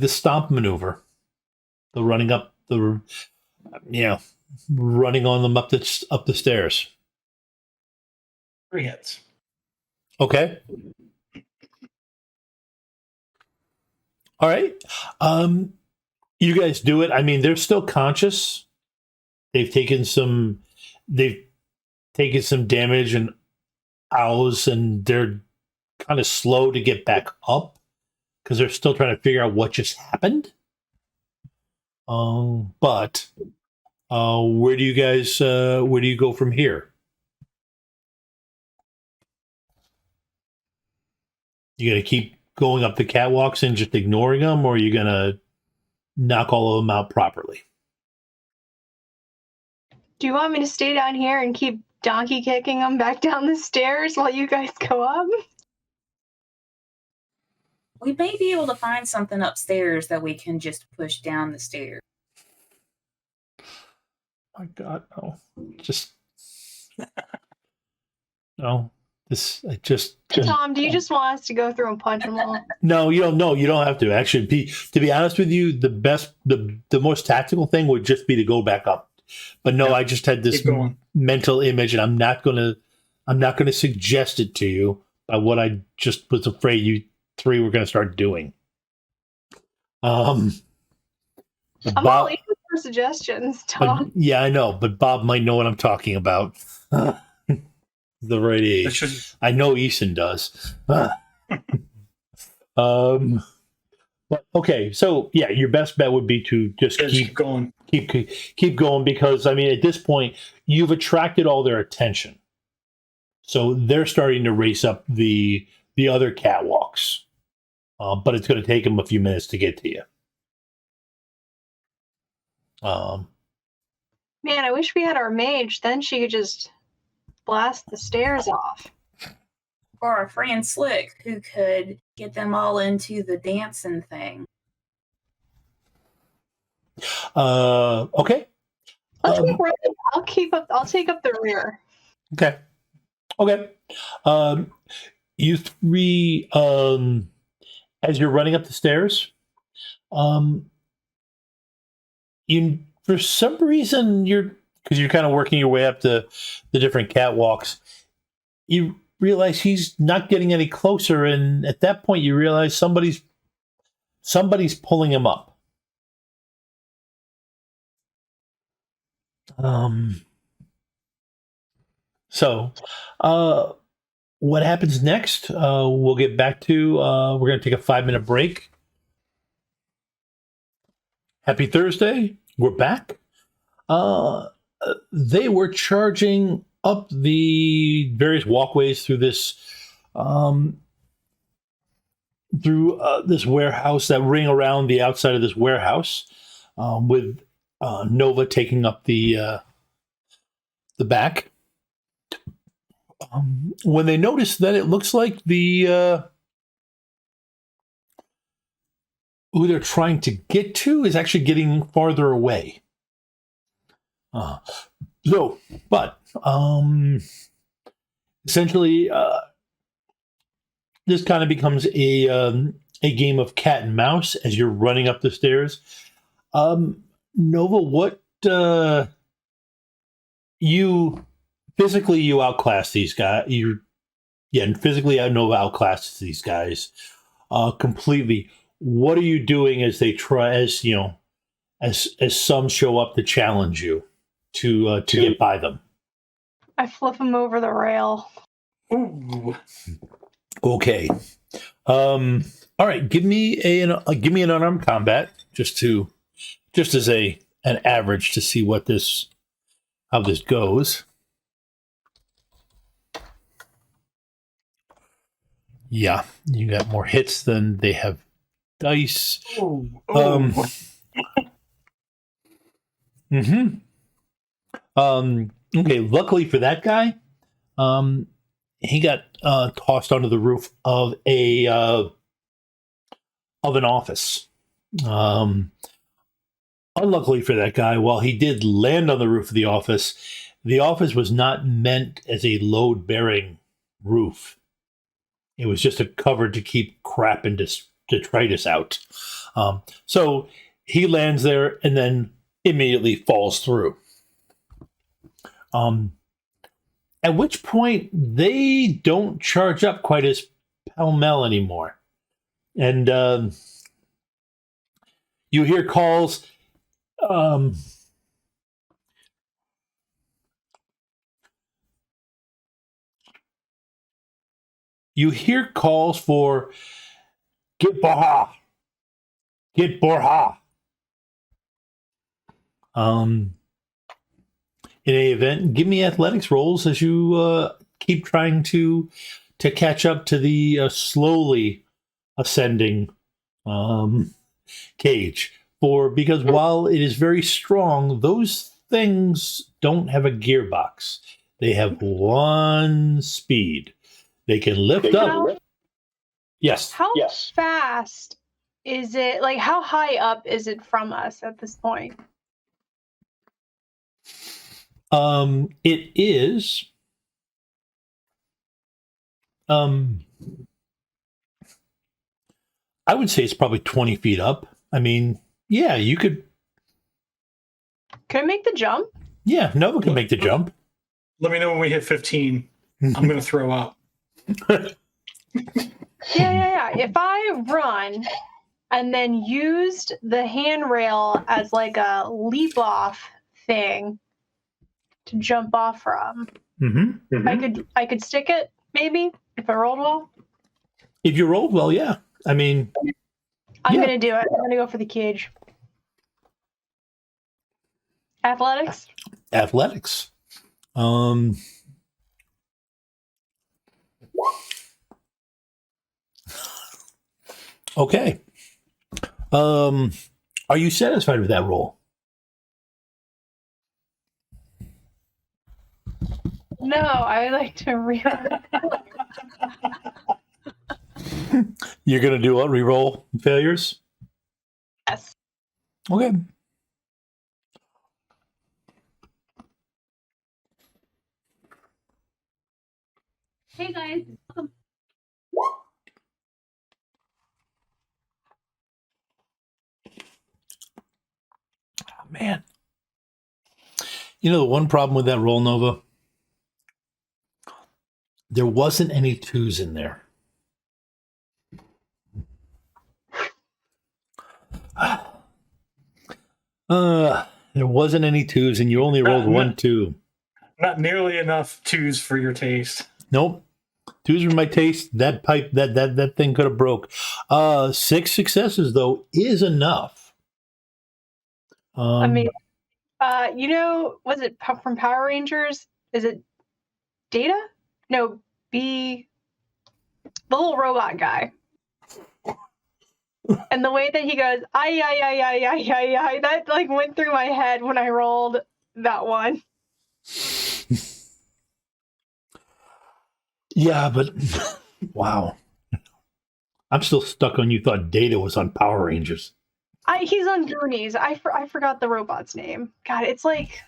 stomp maneuver. The running up the, running on them up the stairs. 3 hits. Okay. All right. You guys do it. I mean, they're still conscious. They've taken some damage and owls, and they're kind of slow to get back up because they're still trying to figure out what just happened. But where do you go from here? You gonna keep going up the catwalks and just ignoring them, or are you gonna knock all of them out properly? Do you want me to stay down here and keep donkey kicking them back down the stairs while you guys go up? We may be able to find something upstairs that we can just push down the stairs. My God, no! Just no. Tom, do you just want us to go through and punch them all? No, you don't. No, you don't have to. Actually, to be honest with you, the most tactical thing would just be to go back up. But no, I just had this mental image, and I'm not gonna suggest it to you by what I just was afraid you three were gonna start doing. I'm Bob, all eager for suggestions, Tom. yeah, I know, but Bob might know what I'm talking about. The right age. I know Easton does. But okay, so yeah, your best bet would be to just keep going. Keep going, because I mean, at this point, you've attracted all their attention, so they're starting to race up the other catwalks. But it's going to take them a few minutes to get to you. Man, I wish we had our mage. Then she could just blast the stairs off. Or our friend Slick, who could get them all into the dancing thing. Okay. I'll take up the rear. Okay. You three, as you're running up the stairs, you, for some reason, because you're kind of working your way up the different catwalks, you realize he's not getting any closer, and at that point you realize somebody's pulling him up. So what happens next, we'll get back to. We're going to take a 5-minute break. Happy Thursday. We're back. They were charging up the various walkways through this this warehouse, that ring around the outside of this warehouse, with Nova taking up the back. When they notice that it looks like who they're trying to get to is actually getting farther away. Essentially, this kind of becomes a game of cat and mouse as you're running up the stairs. Nova, what you outclass these guys. Nova outclasses these guys completely. What are you doing as they try, as some show up to challenge you to get by them? I flip him over the rail. Ooh. Okay. All right. Give me an unarmed combat, just as an average to see how this goes. Yeah, you got more hits than they have dice. Oh, Mm-hmm. Okay, luckily for that guy, he got tossed onto the roof of an office. Unluckily for that guy, while he did land on the roof of the office was not meant as a load-bearing roof. It was just a cover to keep crap and detritus out. So he lands there and then immediately falls through. At which point they don't charge up quite as pell-mell anymore. And you hear calls. You hear calls for get Borja. Get Borja. In any event, give me athletics rolls as you keep trying to catch up to the slowly ascending cage. Because while it is very strong, those things don't have a gearbox. They have one speed. They can lift up. Yes. How fast is it? Like, how high up is it from us at this point? It is. I would say it's probably 20 feet up. I mean, yeah, you could. Can I make the jump? Yeah, Nova can make the jump. Let me know when we hit 15. I'm going to throw up. Yeah. If I run and then used the handrail as like a leap off thing to jump off from, I could stick it maybe if I rolled well. If you rolled well, yeah. I mean, I'm gonna do it. I'm gonna go for the cage. Athletics. Okay. Are you satisfied with that roll? No, I like to reroll. You're gonna do what? Reroll failures? Yes. Okay. Hey guys. Oh, man. You know the one problem with that roll, Nova? There wasn't any 2s in there. There wasn't any 2s, and you only rolled 1 2. Not nearly enough 2s for your taste. Nope. 2s were my taste. That pipe, that thing could have broke. 6 successes though is enough. I mean, you know, was it from Power Rangers? Is it Data? No, the little robot guy. And the way that he goes, ay, that like went through my head when I rolled that one. Yeah, but wow. I'm still stuck on you thought Data was on Power Rangers. He's on Goonies. I forgot the robot's name. God, it's like...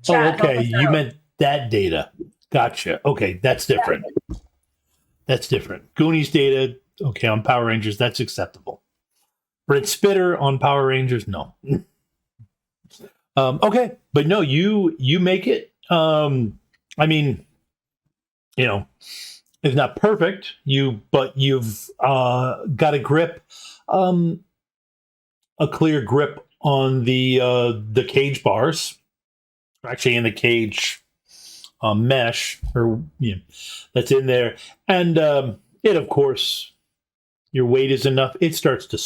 Chat, okay. You meant that Data. Gotcha. Okay, that's different. Yeah. That's different. Goonies Data, okay, on Power Rangers, that's acceptable. Brent Spitter on Power Rangers, no. Okay, but no, you make it. I mean, you know, it's not perfect. But you've got a grip, a clear grip on the cage bars. Actually, in the cage mesh, or that's in there, and it, of course, your weight is enough. It starts to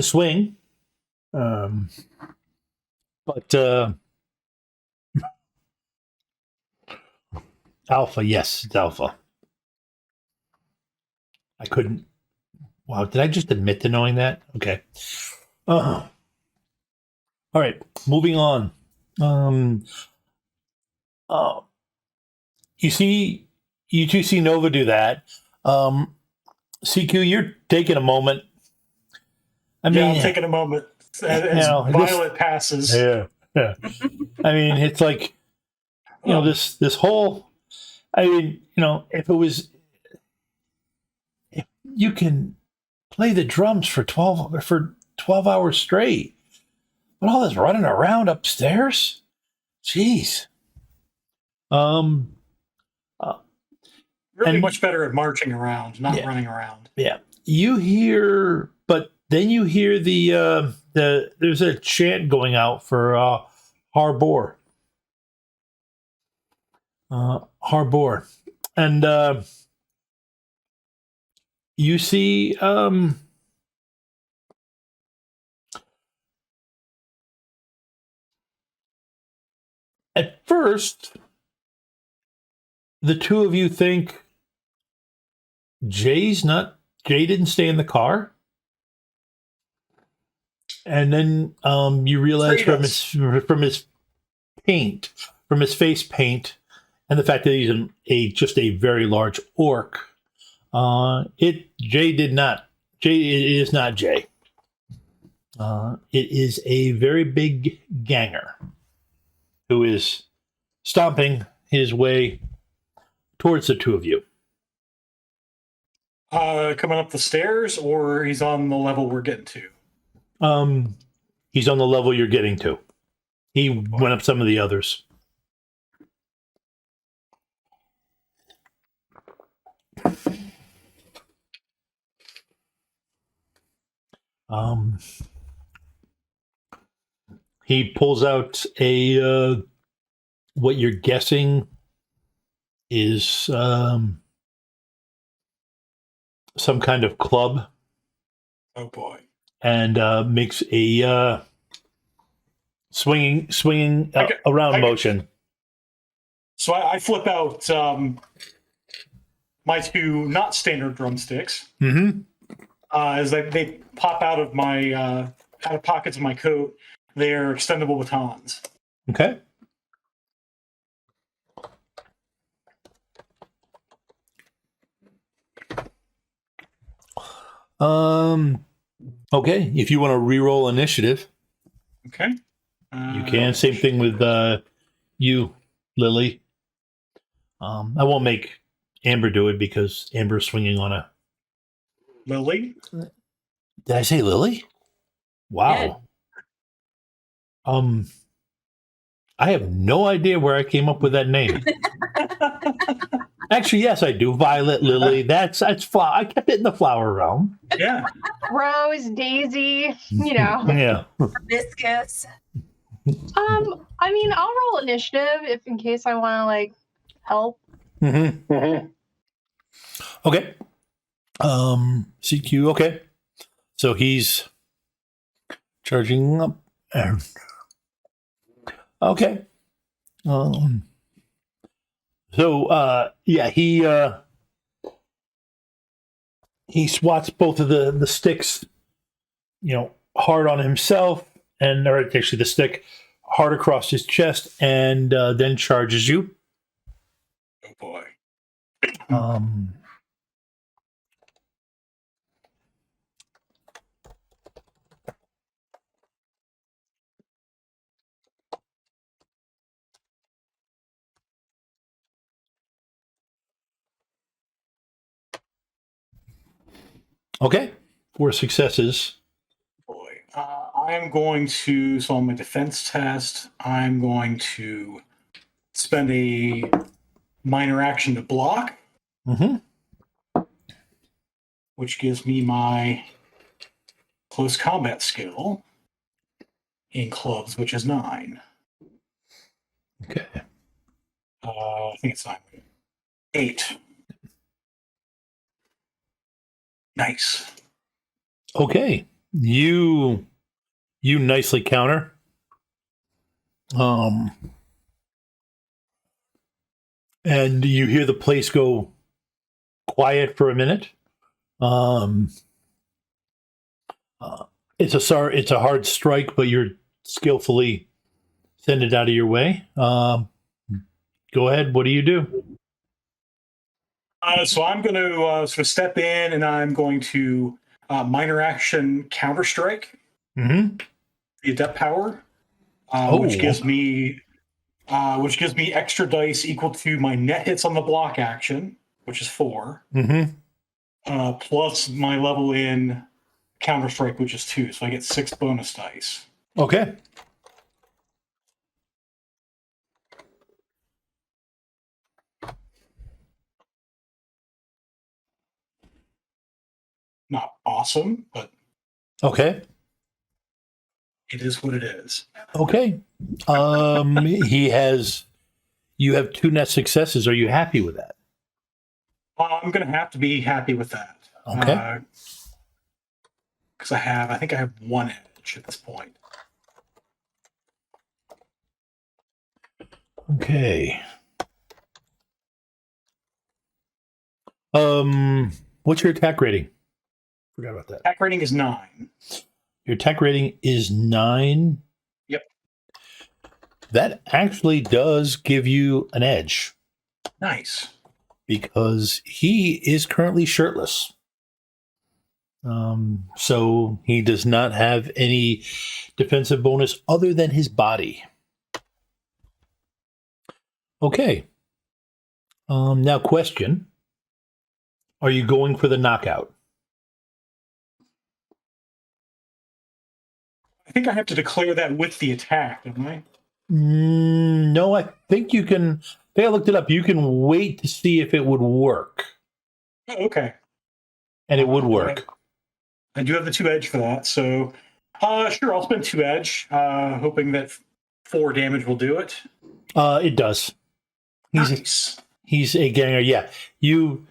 swing, but Alpha, yes, it's Alpha. I couldn't. Wow, did I just admit to knowing that? Okay. All right, moving on. Uh, you two see Nova do that. CQ, you're taking a moment. I mean, I'm taking a moment as this- Violet passes. yeah. I mean, it's like, this whole. I mean, if it was, if you can play the drums for 12 hours straight, but all this running around upstairs, jeez. Really and- much better at marching around, not Yeah. running around. Yeah, you hear, but then you hear the there's a chant going out for Harbor. Harbor, and you see at first the two of you think Jay didn't stay in the car. And then you realize from his paint, from his face paint, and the fact that he's just a very large orc, Jay is not Jay. It is a very big ganger who is stomping his way towards the two of you. Coming up the stairs, or he's on the level we're getting to? He's on the level you're getting to. He went up some of the others. He pulls out a what you're guessing is some kind of club. Oh boy! And makes a swinging around motion. So I flip out my two not standard drumsticks. Mm-hmm. As they pop out of my out of pockets of my coat. They are extendable batons. Okay. Okay. If you want to re-roll initiative, okay, you can. Same thing with you, Lily. I won't make Amber do it because Amber's swinging on a Lily. Did I say Lily? Wow. I have no idea where I came up with that name. Actually, yes, I do. Violet, Lily. That's flower. I kept it in the flower realm. Yeah. Rose, Daisy, Yeah. Hibiscus. I mean, I'll roll initiative if in case I want to help. Mm-hmm. Mm-hmm. Okay. CQ. Okay. So he's charging up. Okay. So yeah, he swats both of the sticks, hard on himself, or actually the stick hard across his chest, and then charges you. Oh boy. Okay, 4 successes. Boy, I'm going to. So on my defense test, I'm going to spend a minor action to block, which gives me my close combat skill in clubs, which is 9. Okay. I think it's 9. 8. Nice. Okay, you nicely counter. and you hear the place go quiet for a minute. It's a hard strike, but you're skillfully send it out of your way. Go ahead. What do you do? So I'm going to sort of step in, and I'm going to minor action counter strike Mm-hmm. the adept power, Oh. which gives me extra dice equal to my net hits on the block action, which is 4, Mm-hmm. plus my level in counter strike, which is 2. So I get 6 bonus dice. Okay. Not awesome, but Okay. it is what it is. Okay. You have 2 net successes. Are you happy with that? I'm going to have to be happy with that. Okay. Because I think I have 1 edge at this point. Okay. What's your attack rating? Forgot about that. Attack rating is 9. Your attack rating is 9. Yep. That actually does give you an edge Nice. because he is currently shirtless. So he does not have any defensive bonus other than his body. Okay. Now question. Are you going for the knockout? I think I have to declare that with the attack, don't I? No, I think you can. I think I looked it up. You can wait to see if it would work. Oh, okay. And it would work. I do have the 2 edge for that, so sure, I'll spend 2 edge, hoping that 4 damage will do it. It does. Nice. He's a ganger. Yeah. You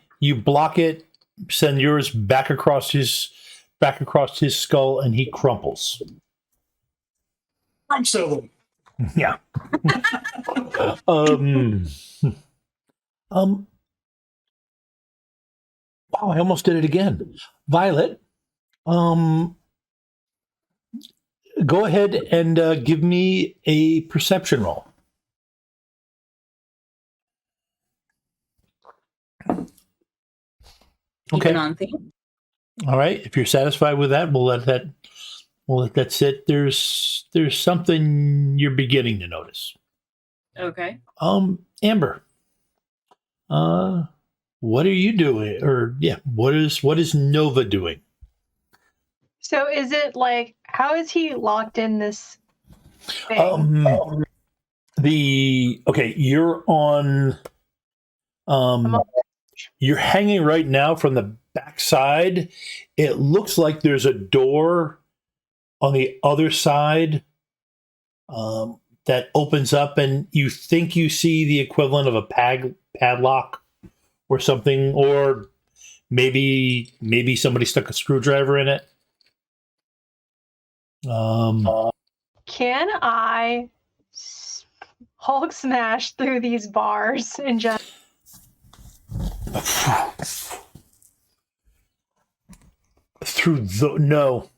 block it, send yours back across his skull, and he crumples. I'm solo. Yeah. Wow, I almost did it again. Violet, go ahead and give me a perception roll. Okay. Even on theme. All right. If you're satisfied with that, we'll let that sit. There's something you're beginning to notice. Okay. Amber. What are you doing? Or yeah, what is Nova doing? So is it like, how is he locked in this thing? You're on you're hanging right now from the backside. It looks like there's a door on the other side that opens up, and you think you see the equivalent of a padlock or something, or maybe somebody stuck a screwdriver in it. Can I Hulk smash through these bars and just No.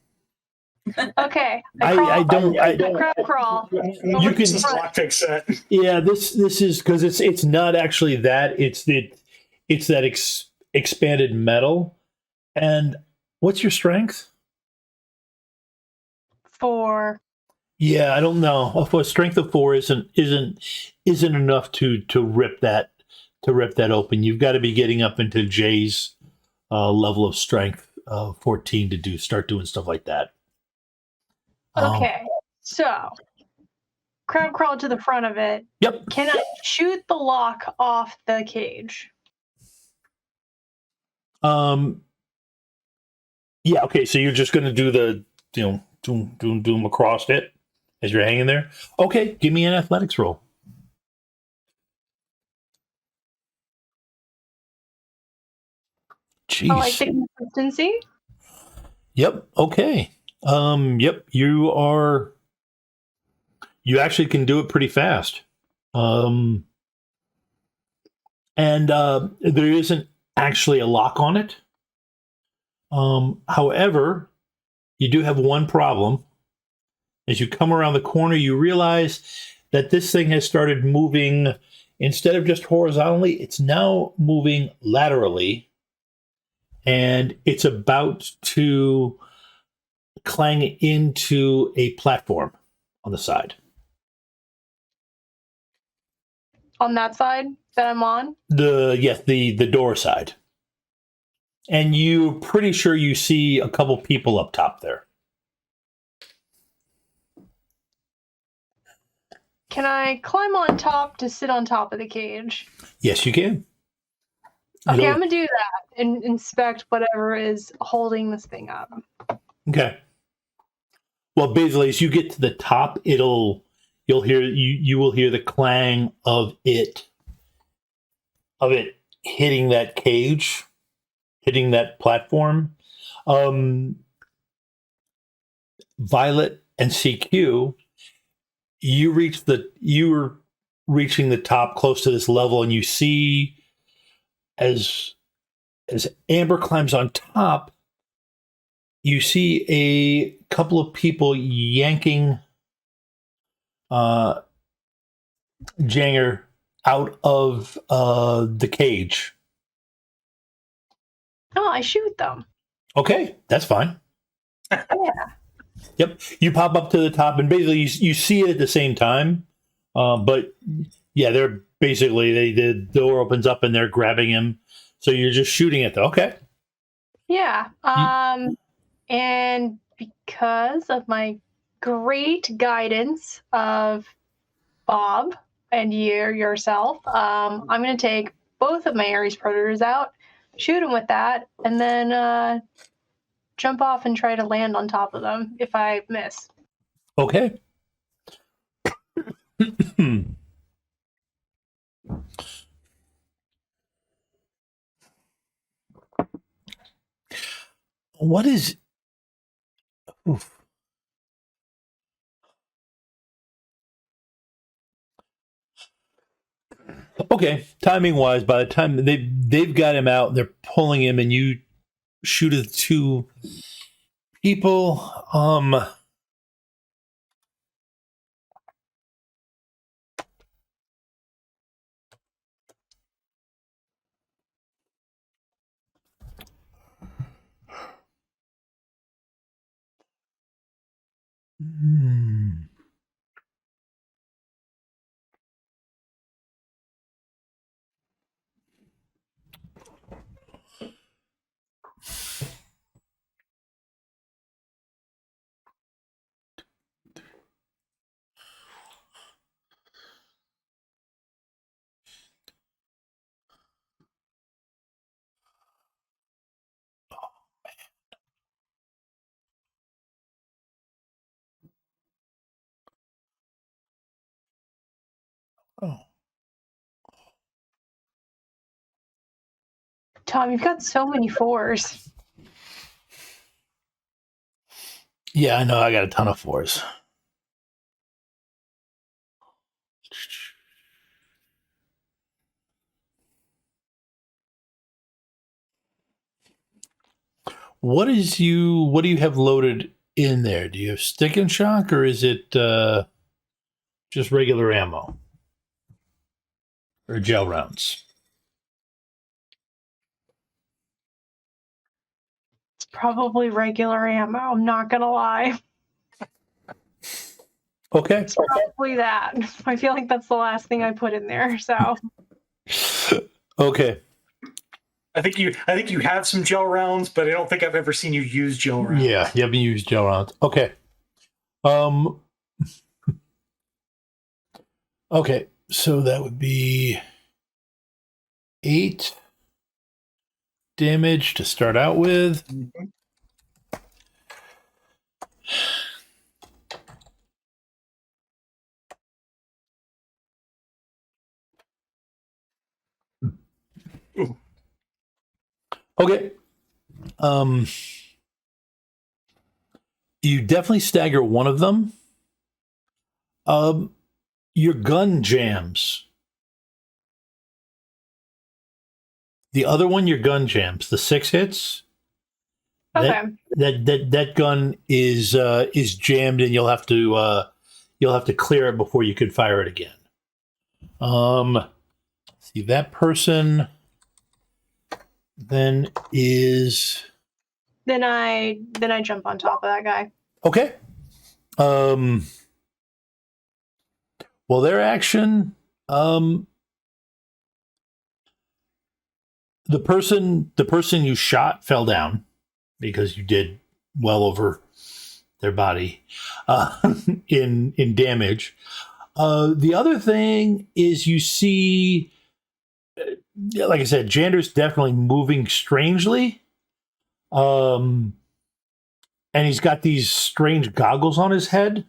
okay? I don't. Crab crawl. You can- this lockpick set. Yeah, this is because it's not actually that. It's that expanded metal. And what's your strength? 4. Yeah, I don't know. A strength of 4 isn't enough to rip that open. You've got to be getting up into Jay's level of strength, 14, to start doing stuff like that. Okay, so crab crawl to the front of it. Yep. Can I shoot the lock off the cage? Yeah. Okay. So you're just going to do the doom across it as you're hanging there. Okay. Give me an athletics roll. Jeez. I like the consistency. Yep. Okay. Yep. You actually can do it pretty fast. And there isn't actually a lock on it. However, you do have one problem. As you come around the corner, you realize that this thing has started moving. Instead of just horizontally, it's now moving laterally, and it's about to clang into a platform on the side. On that side that I'm on? The door side. And you're pretty sure you see a couple people up top there. Can I climb on top to sit on top of the cage? Yes, you can. Okay, I'm gonna do that and inspect whatever is holding this thing up. Okay. Well, basically, as you get to the top, you will hear the clang of it hitting that cage, hitting that platform. Violet and CQ, you're reaching the top close to this level, and you see as Amber climbs on top, you see a couple of people yanking Janger out of the cage. Oh, I shoot them. Okay, that's fine. Yeah. Yep, you pop up to the top, and basically you see it at the same time. But yeah, they're basically the door opens up and they're grabbing him. So you're just shooting at them. Okay. Yeah. And because of my great guidance of Bob and yourself, I'm going to take both of my Ares predators out, shoot them with that, and then jump off and try to land on top of them if I miss. Okay. What is... Oof. Okay, timing wise, by the time they've got him out, they're pulling him, and you shoot at two people. Oh. Tom, you've got so many fours. Yeah, I know. I got a ton of fours. What do you have loaded in there? Do you have stick and shock, or is it just regular ammo or gel rounds? It's probably regular ammo. I'm not gonna lie. Okay. It's probably that. I feel like that's the last thing I put in there. So. Okay. I think you have some gel rounds, but I don't think I've ever seen you use gel rounds. Yeah, you haven't used gel rounds. Okay. Okay, so that would be 8 damage to start out with. Mm-hmm. Ooh. Okay. You definitely stagger one of them. Your gun jams. The other one, your gun jams. The 6 hits. Okay. That gun is jammed, and you'll have to clear it before you can fire it again. See, that person then is Then I jump on top of that guy. okay. Well, their action. The person you shot fell down because you did well over their body in damage. The other thing is you see, like I said, Jander's definitely moving strangely. And he's got these strange goggles on his head.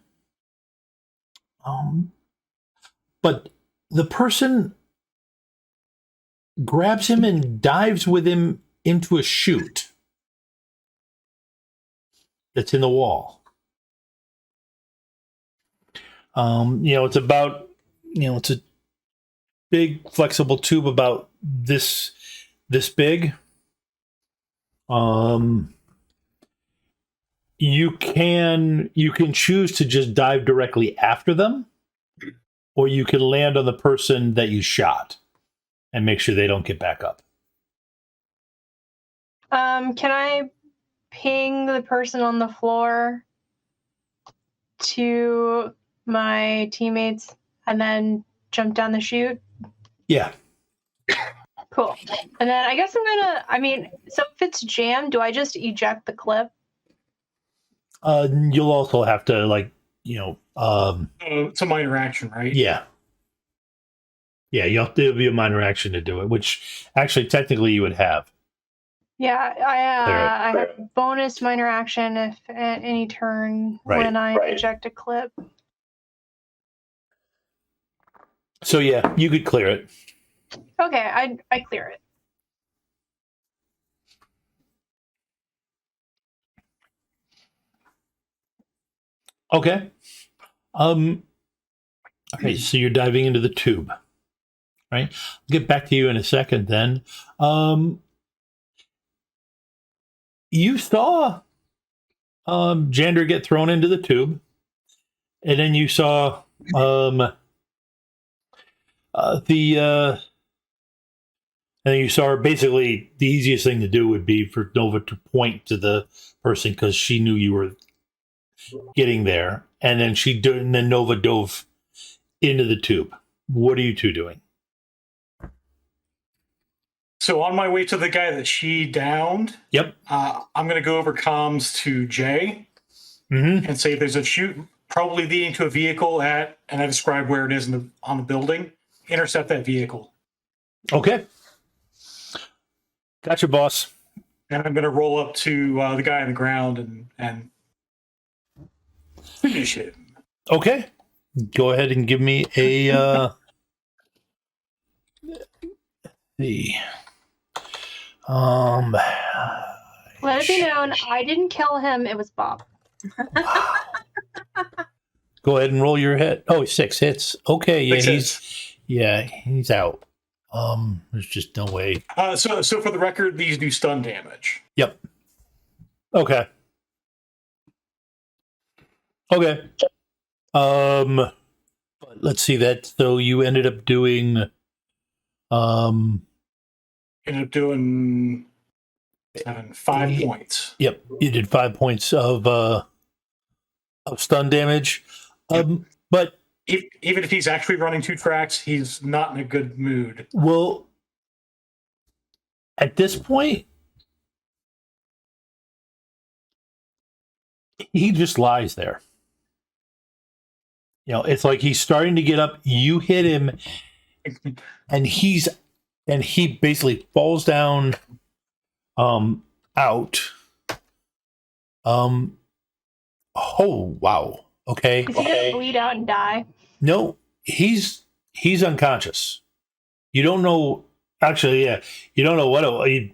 But the person grabs him and dives with him into a chute that's in the wall. It's about, it's a big flexible tube about this big. You can choose to just dive directly after them, or you can land on the person that you shot and make sure they don't get back up. Can I ping the person on the floor to my teammates and then jump down the chute? Yeah. Cool. And then I guess so if it's jammed, do I just eject the clip? You'll also have to It's a minor action, right? yeah. Yeah, it'll be a minor action to do it, which actually technically you would have. Yeah, I have bonus minor action if at any turn when I eject a clip. So yeah, you could clear it. Okay, I clear it. Okay. Okay, so you're diving into the tube. Right? I'll get back to you in a second then. You saw Jander get thrown into the tube, and then you saw basically the easiest thing to do would be for Nova to point to the person because she knew you were getting there, and then Nova dove into the tube. What are you two doing? So on my way to the guy that she downed, Yep. I'm going to go over comms to Jay and say there's a chute probably leading to a vehicle and I describe where it is on the building. Intercept that vehicle. Okay. Gotcha, boss. And I'm going to roll up to the guy on the ground and finish him. Okay. Go ahead and give me a Let it be known, I didn't kill him. It was Bob. Go ahead and roll your hit. Oh, 6 hits. Okay, yeah, he's out. There's just no way. So for the record, these do stun damage. Yep. Okay. Let's see that. So you ended up doing. Ended up doing 5 points. Yep, you did 5 points of stun damage. But even if he's actually running 2 tracks, he's not in a good mood. Well, at this point, he just lies there. It's like he's starting to get up. You hit him, and he basically falls down, out. Oh wow. Okay. Is he gonna bleed out and die? No, he's unconscious. You don't know. Actually, yeah, you don't know what.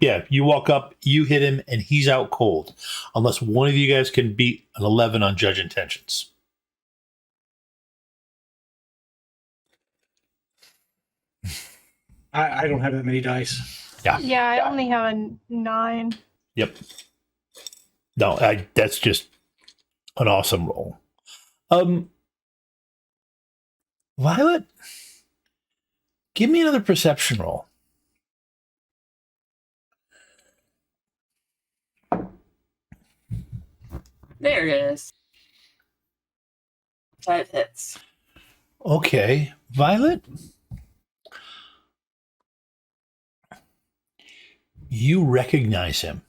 Yeah, you walk up, you hit him, and he's out cold. Unless one of you guys can beat an 11 on Judge Intentions. I don't have that many dice. Yeah, I only have a 9. Yep. No, that's just an awesome roll. Violet, give me another perception roll. There it is. 5 hits. Okay, Violet, you recognize him.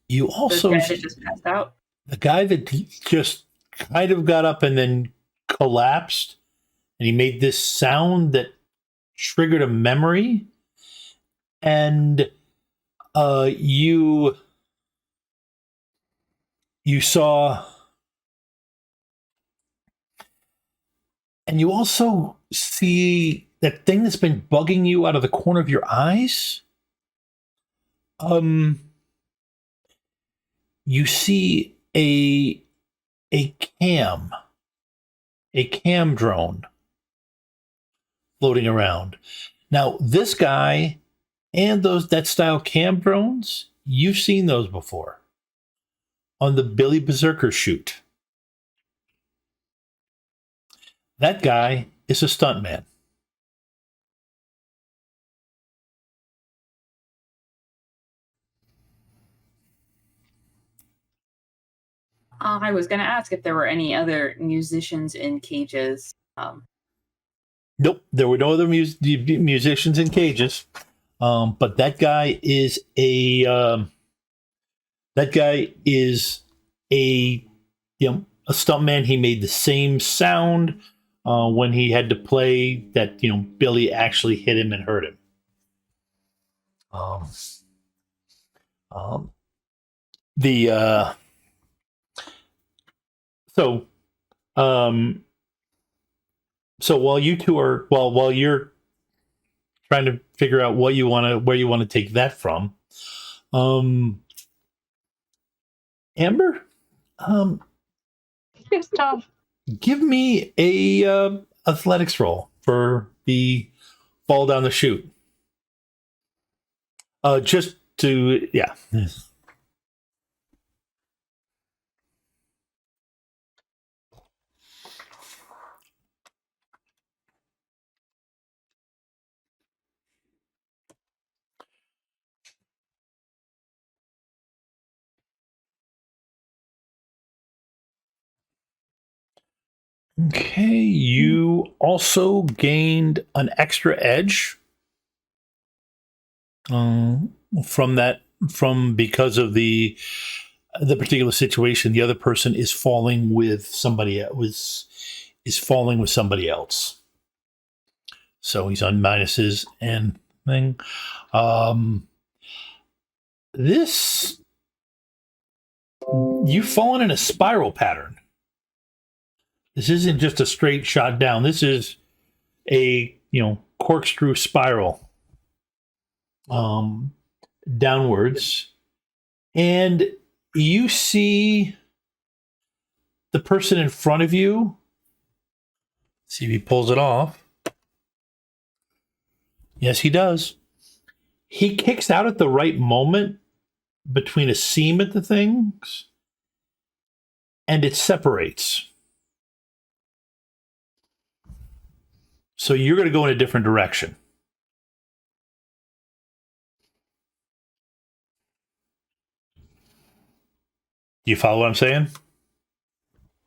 You The also guy that just passed out. the guy that just kind of got up and then collapsed, and he made this sound that triggered a memory, and you saw, and you also see that thing that's been bugging you out of the corner of your eyes. You see a cam drone floating around. Now, this guy and that style cam drones, you've seen those before on the Billy Berserker shoot. That guy is a stuntman. I was going to ask if there were any other musicians in cages. Nope, there were no other musicians in cages. But that guy is a a stuntman. He made the same sound when he had to play that. Billy actually hit him and hurt him. The so while you two are while you're trying to figure out where you want to take that from, Amber, It's tough. give me a athletics roll for the fall down the chute. Just to Okay, you also gained an extra edge because of the particular situation. The other person is falling with somebody else. So he's on minuses and thing. This, you've fallen in a spiral pattern. This isn't just a straight shot down. This is a corkscrew spiral downwards, and you see the person in front of you. See if he pulls it off. Yes, he does. He kicks out at the right moment between a seam at the things, and it separates. So you're going to go in a different direction. Do you follow what I'm saying?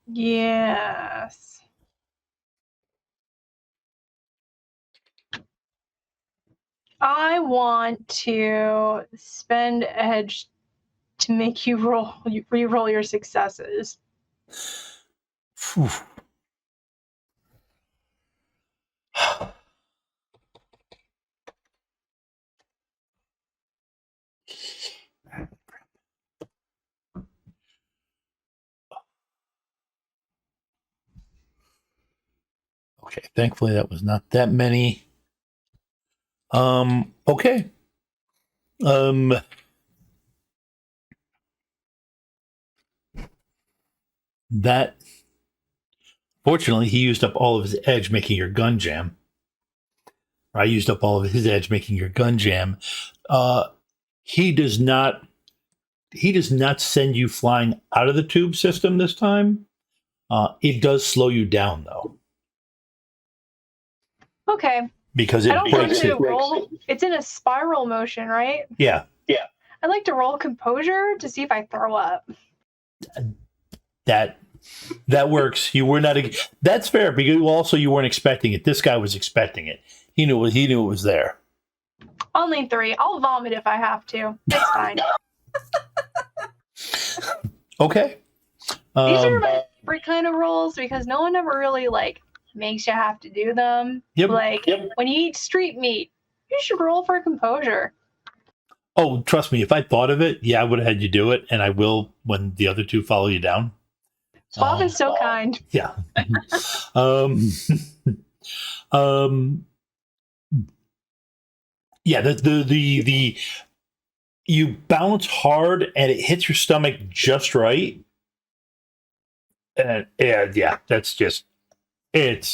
Yes. I want to spend edge to make you re-roll your successes. Phew. Okay, thankfully that was not that many. Okay. That, fortunately, he used up all of his edge making your gun jam. I used up all of his edge making your gun jam. He does not send you flying out of the tube system this time. It does slow you down though. Okay. Because it I don't want breaks to it. roll. It's in a spiral motion, right? Yeah. I'd like to roll composure to see if I throw up. That works. You were not. That's fair because also you weren't expecting it. This guy was expecting it. He knew it was there. Only 3. I'll vomit if I have to. It's fine. Okay. These are my favorite kind of rolls because no one ever really makes you have to do them. Yep. When you eat street meat, you should roll for composure. Oh, trust me. If I thought of it, I would have had you do it, and I will when the other two follow you down. Bob is so kind. Yeah. Yeah. The you bounce hard and it hits your stomach just right. And yeah, that's just but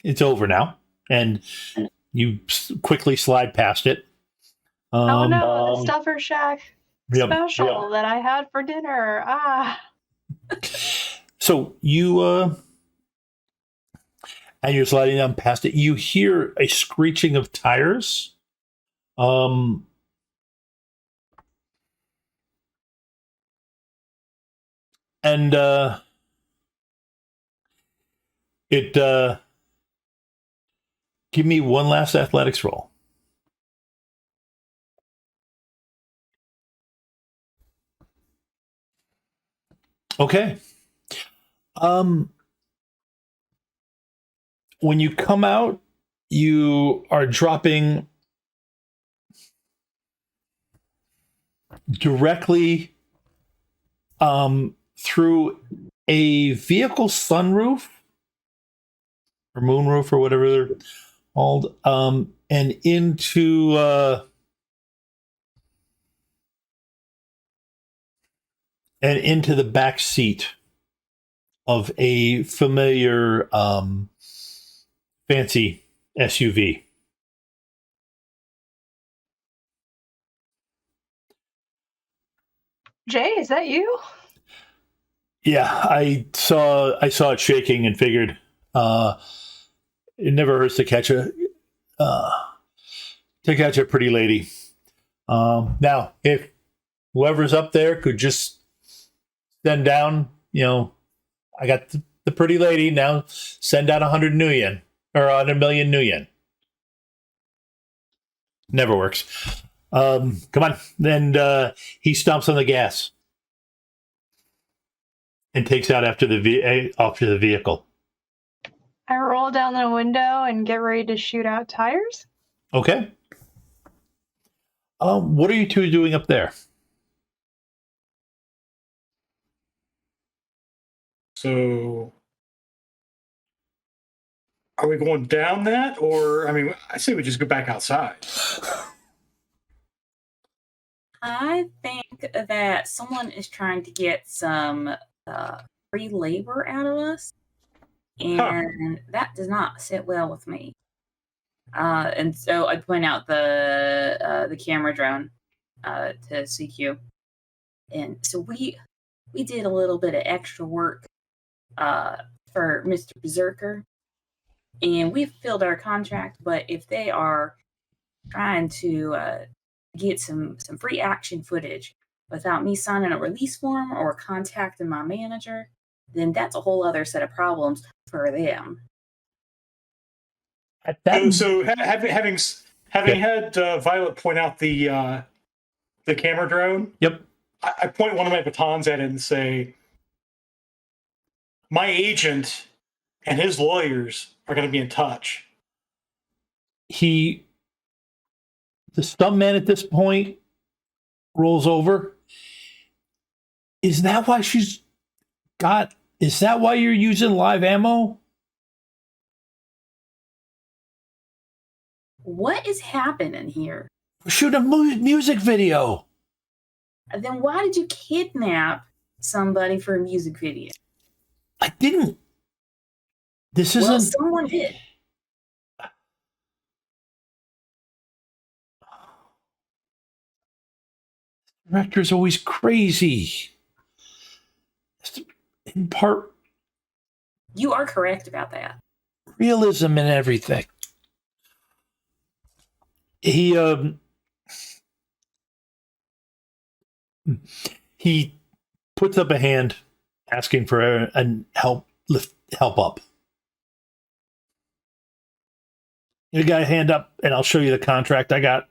it's over now, and you quickly slide past it. Oh no, the Stuffer Shack special that I had for dinner. So you and you're sliding down past it. You hear a screeching of tires. And give me one last athletics roll. Okay. When you come out, you are dropping directly through a vehicle sunroof or moonroof or whatever they're called, and into the back seat of a familiar fancy SUV. Jay, is that you? Yeah, I saw it shaking and figured it never hurts to catch a pretty lady. Now, if whoever's up there could just send down, I got the pretty lady. Now send down 100 new yen or 100 million new yen. Never works. Come on. And he stomps on the gas and takes out after the vehicle. I roll down the window and get ready to shoot out tires. Okay. What are you two doing up there? So, are we going down that, or I say we just go back outside. I think that someone is trying to get some free labor out of us, and that does not sit well with me. And so I point out the camera drone to CQ, and so we did a little bit of extra work for Mr. Berserker, and we've filled our contract. But if they are trying to get some free action footage without me signing a release form or contacting my manager, then that's a whole other set of problems for them. So having had Violet point out the camera drone. Yep. I point one of my batons at it and say, my agent and his lawyers are going to be in touch. The stuntman at this point rolls over. Is that why you're using live ammo? What is happening here? Shoot a music video. Then why did you kidnap somebody for a music video? I didn't. This Well, isn't. someone did. Director's always crazy. In part, You are correct about that. realism and everything. He puts up a hand, asking for an help up. You got a hand up, and I'll show you the contract I got.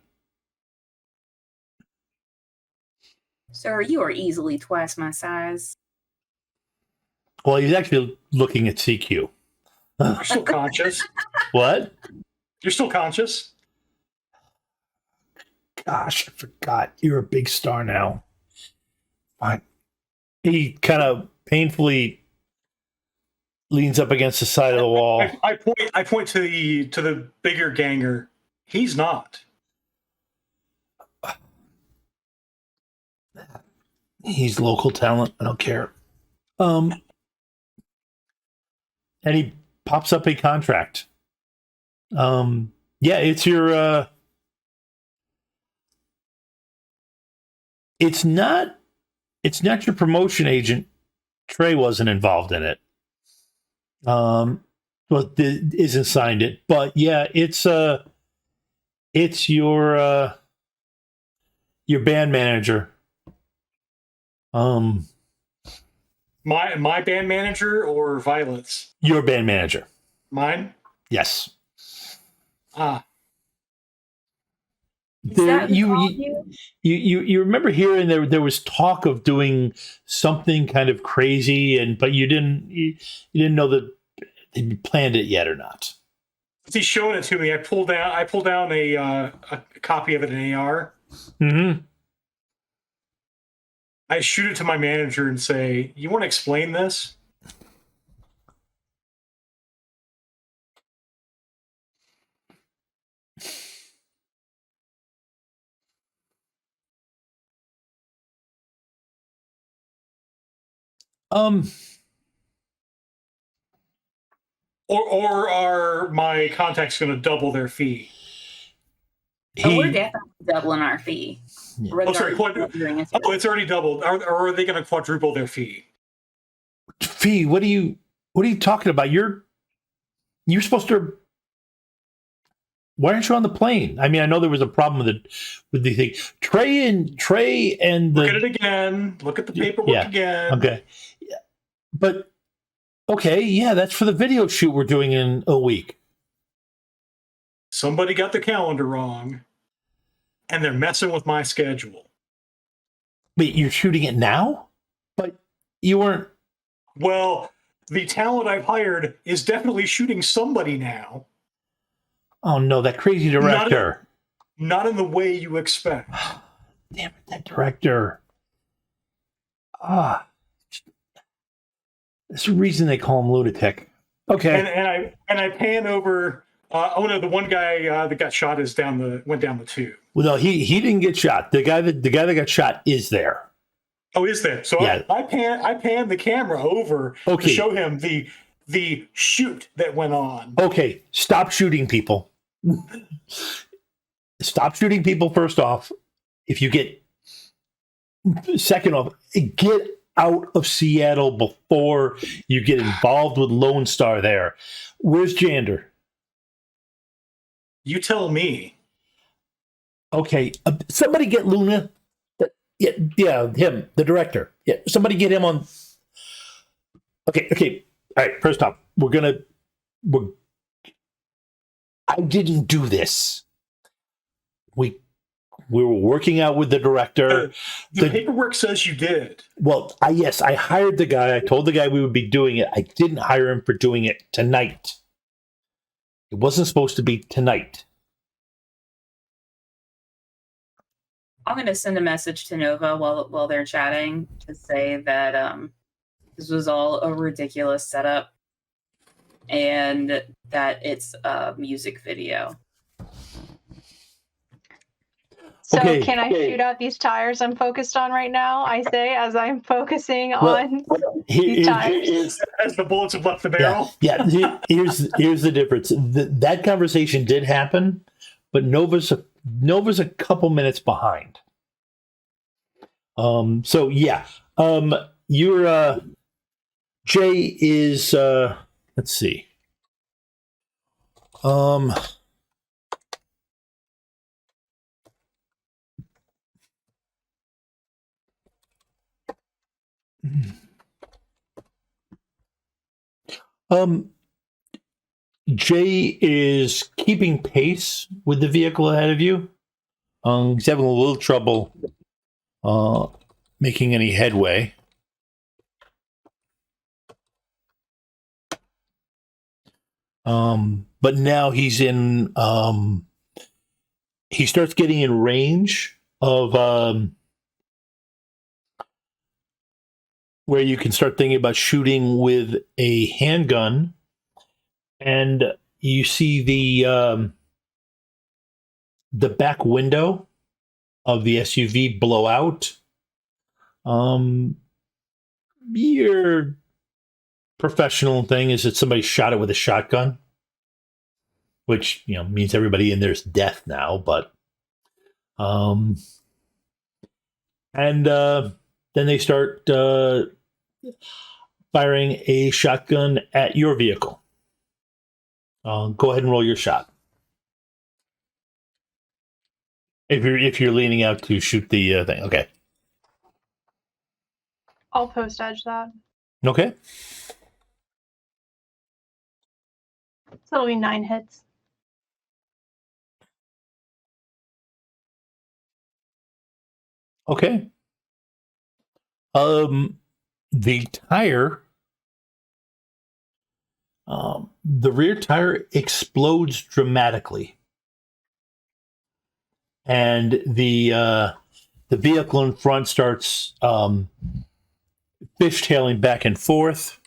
Sir, you are easily twice my size. Well, he's actually looking at CQ. You're still conscious. What? You're still conscious. Gosh, I forgot. You're a big star now. Fine. He kind of painfully leans up against the side of the wall. I point to the bigger ganger. He's not. He's local talent. I don't care. And he pops up a contract. Yeah, it's your. It's not your promotion agent. Trey wasn't involved in it. Well, isn't signed it, but yeah, it's your band manager. My band manager or Violet's? Your band manager. Mine? Yes. Ah. Is that who called You remember hearing there was talk of doing something kind of crazy, but you didn't know that they'd planned it yet or not. He's showing it to me. I pulled down a copy of it in AR. Mm-hmm. I shoot it to my manager and say, "You want to explain this?" Or are my contacts going to double their fee? we're definitely doubling our fee. Yeah. Oh, sorry. It's already doubled. Or are they going to quadruple their fee? Fee? What are you talking about? You're supposed to. Why aren't you on the plane? I mean, I know there was a problem with the thing. Trey and Look at it again. Look at the paperwork again. Okay, but okay, yeah, that's for the video shoot we're doing in a week. Somebody got the calendar wrong, and they're messing with my schedule. Wait, you're shooting it now? But you weren't. Well, the talent I've hired is definitely shooting somebody now. Oh no, that crazy director. Not in the way you expect. Damn it, that director. That's the reason they call him lunatic. Okay. And I pan over. Oh no, the one guy that got shot went down the tube. Well, no, he didn't get shot. The guy that got shot is there. Oh, is there? So yeah. I pan the camera over to show him the shoot that went on. Okay, stop shooting people. Stop shooting people. First off, second off, get out of Seattle before you get involved with Lone Star there. Where's Jander? You tell me. Okay, somebody get Luna. Yeah, him, the director. Yeah, somebody get him on. Okay. All right, first off, I didn't do this. We were working out with the director. The paperwork says you did. Well, yes, I hired the guy. I told the guy we would be doing it. I didn't hire him for doing it tonight. It wasn't supposed to be tonight. I'm going to send a message to Nova while they're chatting to say that this was all a ridiculous setup and that it's a music video. So Okay. can I shoot out these tires I'm focused on right now? I say as I'm focusing Well, on Here- these tires. As the bullets have left the yeah, barrel. yeah. Here's the difference. That conversation did happen, but Nova's a couple minutes behind. So yeah. Your Jay is let's see. Jay is keeping pace with the vehicle ahead of you. He's having a little trouble making any headway. But now he's in. He starts getting in range of where you can start thinking about shooting with a handgun, and you see the back window of the SUV blow out. Your professional thing is that somebody shot it with a shotgun, which means everybody in there's death now. But and then they start firing a shotgun at your vehicle. Go ahead and roll your shot. If you're leaning out to shoot the thing, okay. I'll post edge that. Okay. So it'll be 9 hits. Okay. The tire, the rear tire explodes dramatically, and the vehicle in front starts fishtailing back and forth.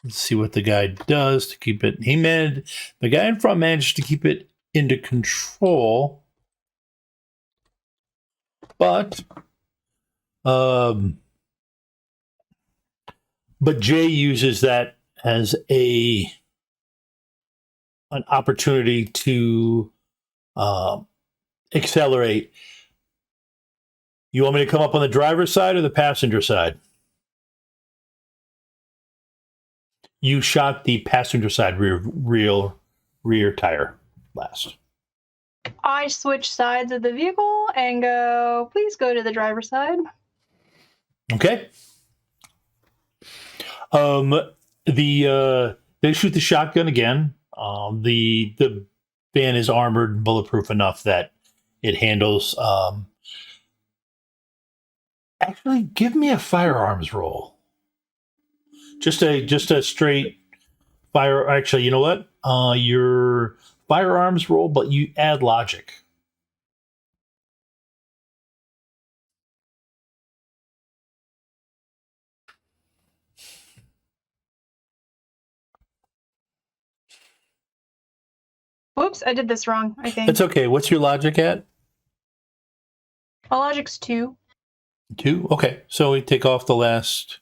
Let's see what the guy does to keep it. The guy in front managed to keep it into control, but Jay uses that as an opportunity to accelerate. You want me to come up on the driver's side or the passenger side? You shot the passenger side rear tire last. I switch sides of the vehicle and go, please go to the driver's side. Okay. They shoot the shotgun again. The van is armored and bulletproof enough that it handles. Actually, give me a firearms roll. Just a straight fire. Actually, you know what? Your firearms roll, but you add logic. Whoops, I did this wrong, I think. It's okay. What's your logic at? My logic's 2. 2? Okay. So we take off the last.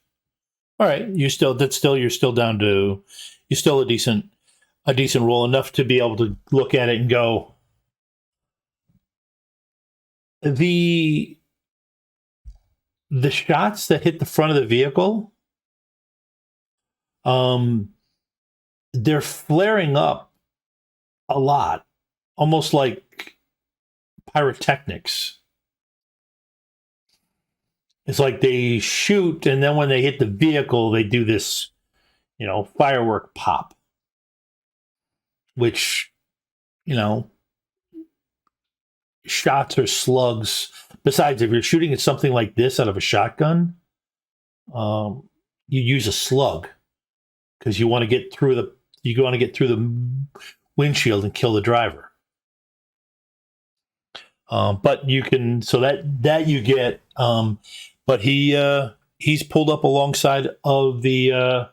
All right. You're still down to. You're still a decent roll, enough to be able to look at it and go. The shots that hit the front of the vehicle, they're flaring up a lot, almost like pyrotechnics. It's like they shoot, and then when they hit the vehicle, they do this, firework pop, which, shots or slugs. Besides, if you're shooting at something like this out of a shotgun, you use a slug because you want to get through the windshield and kill the driver. But you can, so that you get. But he's pulled up alongside of the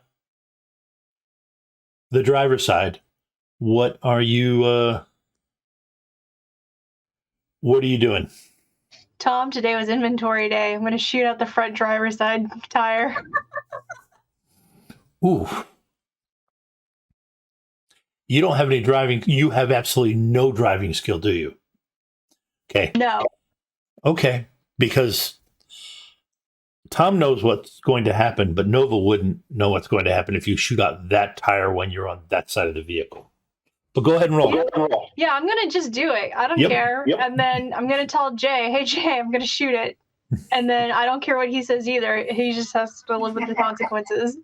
driver's side. What are you? What are you doing? Tom, today was inventory day. I'm going to shoot out the front driver's side tire. Ooh. You don't have any driving. You have absolutely no driving skill, do you? Okay. No. Okay. Because Tom knows what's going to happen, but Nova wouldn't know what's going to happen if you shoot out that tire when you're on that side of the vehicle. But go ahead and roll. Yeah, I'm going to just do it. I don't care. Yep. And then I'm going to tell Jay, hey, Jay, I'm going to shoot it. And then I don't care what he says either. He just has to live with the consequences.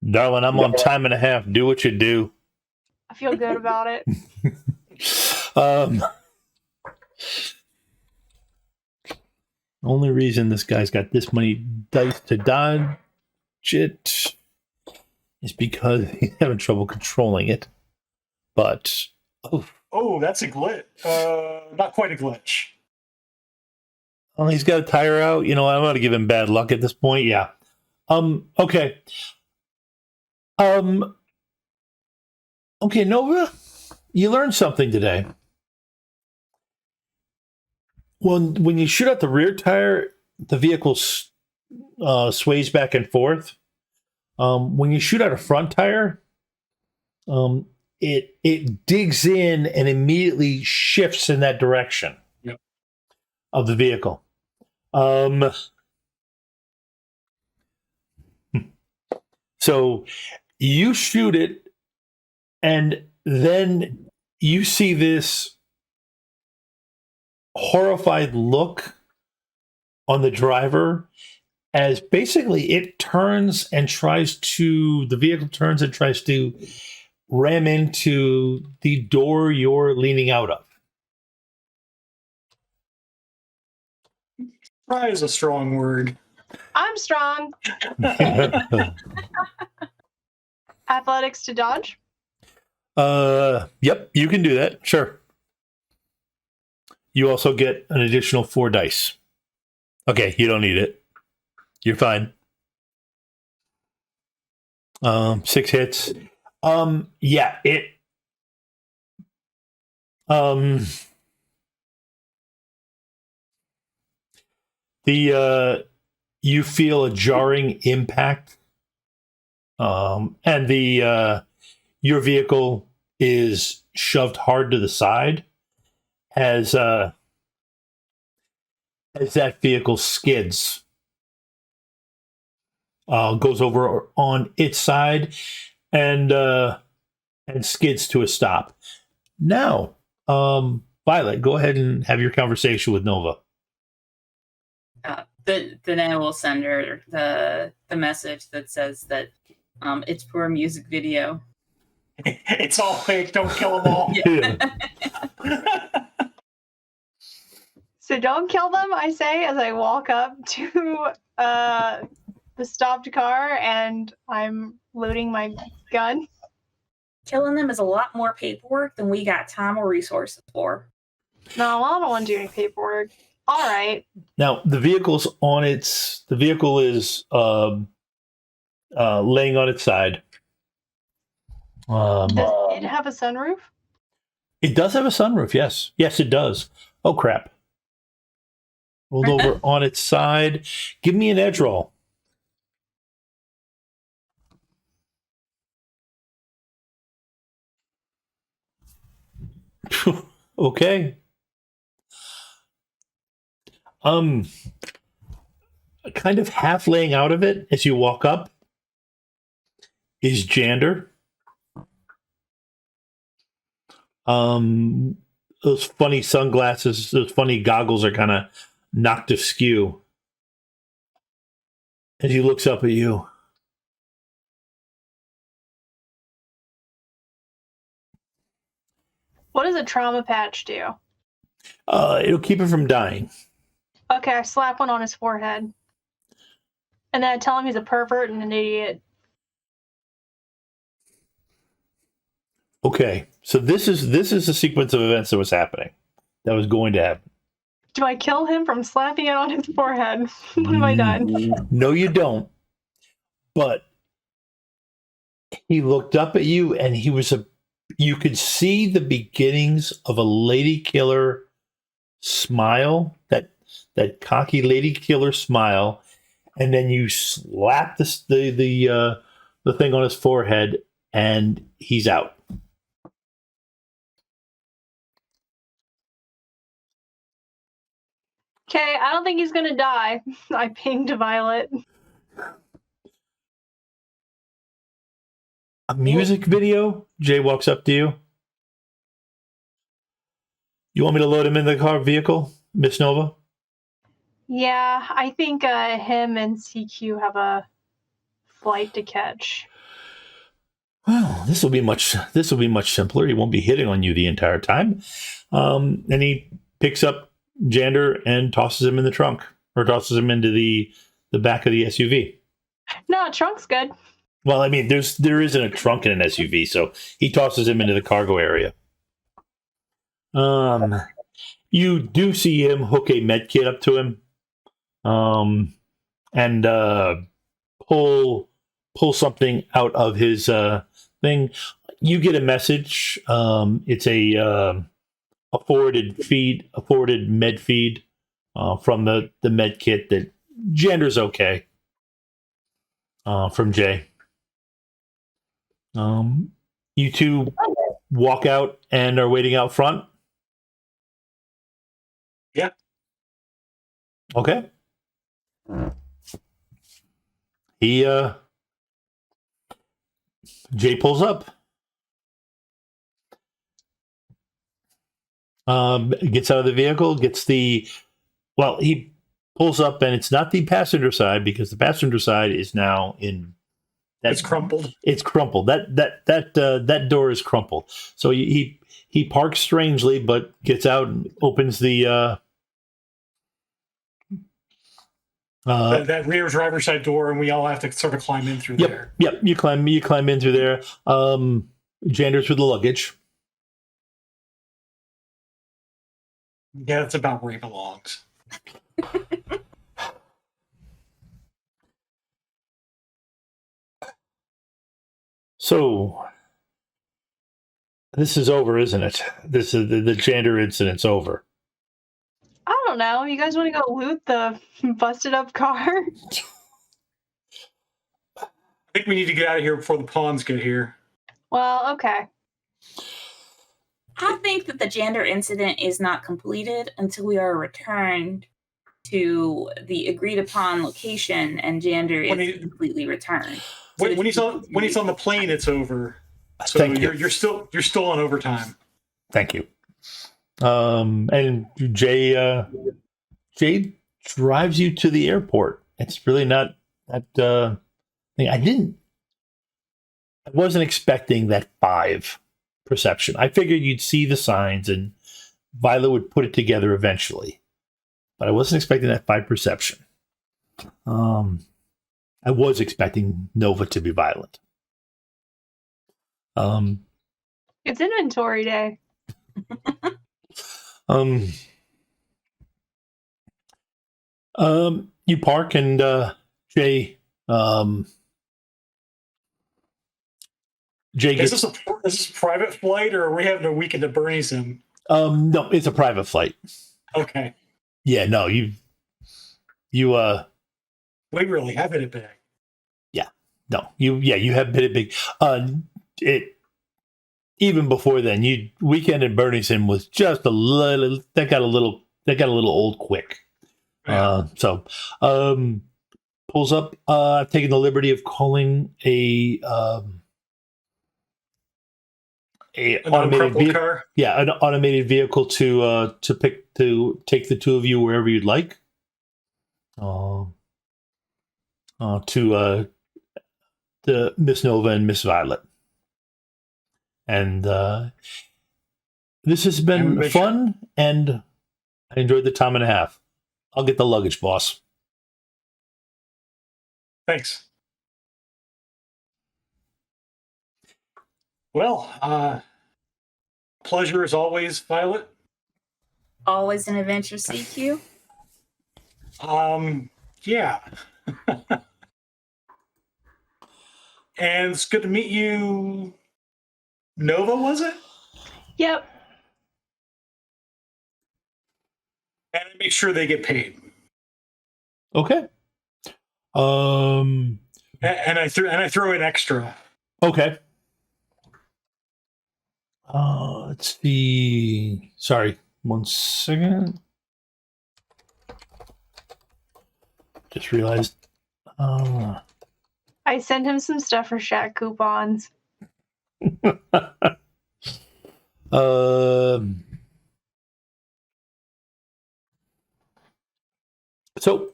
Darling, I'm on time and a half. Do what you do. I feel good about it. Only reason this guy's got this many dice to dodge it is because he's having trouble controlling it. But Oh, that's a glitch. Not quite a glitch. well, he's got a tire out. You know, I'm going to give him bad luck at this point. Yeah. Okay. Okay, Nova, you learned something today. When you shoot out the rear tire, the vehicle sways back and forth. When you shoot out a front tire, it digs in and immediately shifts in that direction. Yep. Of the vehicle. So you shoot it, and then you see this horrified look on the driver as basically it turns and the vehicle turns and tries to ram into the door you're leaning out of. Try is a strong word. I'm strong. Athletics to dodge? Yep, you can do that. Sure. You also get an additional 4 dice. Okay, you don't need it. You're fine. 6 hits. Yeah, it. You feel a jarring impact, and your vehicle is shoved hard to the side as that vehicle skids, goes over on its side, and skids to a stop. Now, Violet, go ahead and have your conversation with Nova. Then I will send her the message that says that it's for a music video. It's all fake. Don't kill them all. So don't kill them, I say, as I walk up to the stopped car and I'm loading my gun. Killing them is a lot more paperwork than we got time or resources for. No, I don't want to do any paperwork. All right. Now the vehicle is laying on its side. Does it have a sunroof? It does have a sunroof. Yes, it does. Oh crap! Rolled over on its side. Give me an edge roll. Okay. Kind of half laying out of it as you walk up is Jander. Those funny sunglasses, those funny goggles are kind of knocked askew as he looks up at you. What does a trauma patch do? It'll keep him from dying. Okay, I slap one on his forehead. And then I tell him he's a pervert and an idiot. Okay, so this is a sequence of events that was happening. That was going to happen. Do I kill him from slapping it on his forehead? When have I done? No, you don't. But He looked up at you, and you could see the beginnings of a lady killer smile, that cocky lady killer smile, and then you slap the thing on his forehead, and he's out. Okay, I don't think he's gonna die. I pinged Violet. A music video. Jay walks up to you. You want me to load him in the car vehicle, Miss Nova? Yeah, I think him and CQ have a flight to catch. Well, this will be much simpler. He won't be hitting on you the entire time. And he picks up Jander and tosses him in the trunk, or tosses him into the back of the SUV. No, trunk's good. Well, I mean, there isn't a trunk in an SUV, so he tosses him into the cargo area. You do see him hook a med kit up to him, and pull something out of his thing. You get a message. It's a forwarded med feed from the med kit that Jander's okay. From Jay. You two walk out and are waiting out front. Yeah. Okay. Jay pulls up. Gets out of the vehicle, he pulls up, and it's not the passenger side, because the passenger side is now in It's crumpled. It's crumpled. That door is crumpled. So he parks strangely, but gets out and opens the that rear driver's side door, and we all have to sort of climb in through there. Yep, you climb in through there. Jander's with the luggage. Yeah, that's about where he belongs. So this is over, isn't it? This is the Jander incident's over. I don't know. You guys want to go loot the busted up car? I think we need to get out of here before the pawns get here. Well, okay. I think that the Jander incident is not completed until we are returned to the agreed upon location and Jander is completely returned. When he's on the plane, it's over. So Thank you. You're still on overtime. Thank you. And Jay drives you to the airport. It's really not that thing. I wasn't expecting that 5 perception. I figured you'd see the signs and Violet would put it together eventually, but I wasn't expecting that 5 perception. I was expecting Nova to be violent. It's inventory day. You park, and Jay Is this a private flight, or are we having a weekend at Bernie's in? No, it's a private flight. Okay. Yeah, no, you we really have hit it big. Yeah. No, you have hit it big. It even before then, weekend at Bernie's in was just a little that got a little old quick. Yeah. Pulls up, I've taken the liberty of calling an automated vehicle. Car? Yeah, an automated vehicle to take the two of you wherever you'd like. To the Miss Nova and Miss Violet. And this has been fun, and I enjoyed the time and a half. I'll get the luggage, boss. Thanks. Well, pleasure as always, Violet. Always an adventure, CQ. Yeah. And it's good to meet you. Nova, was it? Yep. And I make sure they get paid. Okay. And I throw in extra. Okay. Let's see. Sorry, 1 second. Just realized. I sent him some stuff for Shack coupons. So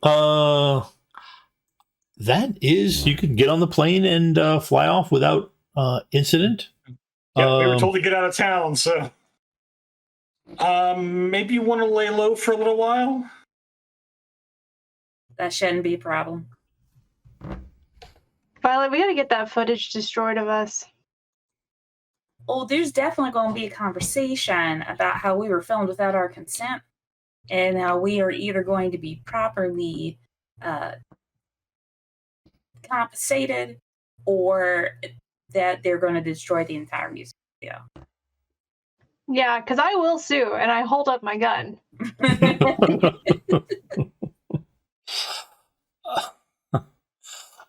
that is, you can get on the plane and fly off without incident. Yeah, we were told to get out of town, so maybe you want to lay low for a little while. That shouldn't be a problem. Violet, we gotta get that footage destroyed of us. Oh, there's definitely going to be a conversation about how we were filmed without our consent and how we are either going to be properly compensated or that they're going to destroy the entire music video. Yeah, because I will sue, and I hold up my gun.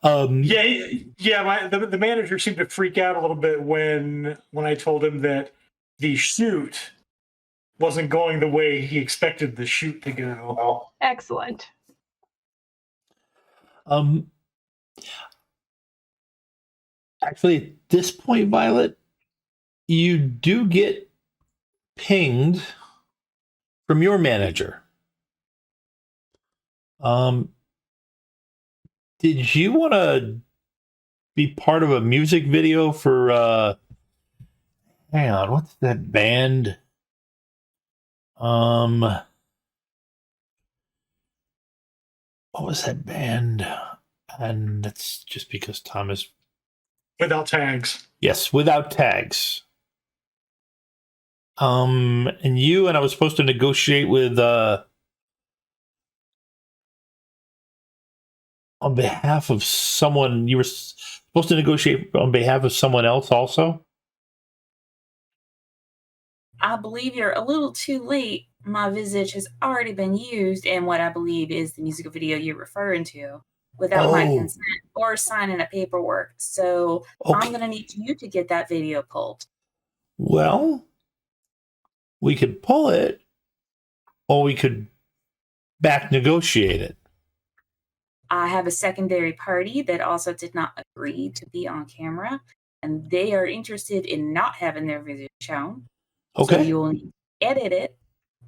The manager seemed to freak out a little bit when I told him that the shoot wasn't going the way he expected the shoot to go. Excellent. Actually, at this point, Violet, you do get pinged from your manager. Did you want to be part of a music video for hang on, what's that band? What was that band? And that's just because Thomas. Without tags. Yes, without tags. And you and I was supposed to negotiate with on behalf of someone. You were supposed to negotiate on behalf of someone else also? I believe you're a little too late. My visage has already been used in what I believe is the music video you're referring to without my consent or signing a paperwork. So I'm going to need you to get that video pulled. Well, we could pull it or we could back negotiate it. I have a secondary party that also did not agree to be on camera, and they are interested in not having their video shown. Okay. So you will edit it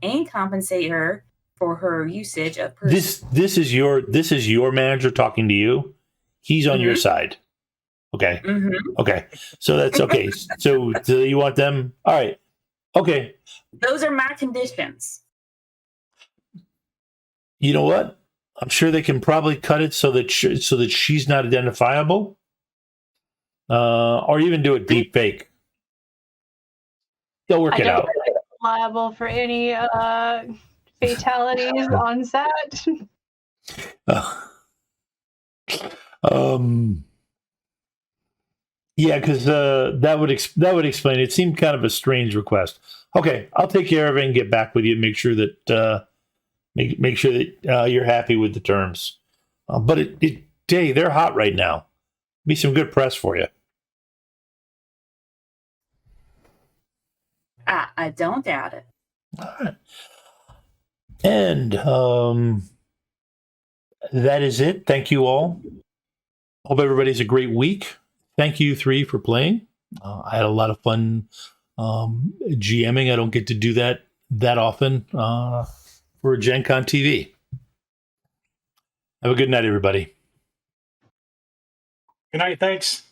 and compensate her for her usage of person. This is your manager talking to you. He's on your side. Okay. Okay. So that's okay. so you want them? All right. Okay. Those are my conditions. You know what? I'm sure they can probably cut it so that she's not identifiable, or even do a deep fake. They'll work it out. Liable for any fatalities on set. Yeah, because that would explain. It seemed kind of a strange request. Okay, I'll take care of it and get back with you. Make sure that make sure that you're happy with the terms. But they're hot right now. Be some good press for you. I don't doubt it. All right. And that is it. Thank you all. Hope everybody's a great week. Thank you three for playing. I had a lot of fun GMing. I don't get to do that often for Gen Con TV. Have a good night, everybody. Good night. Thanks.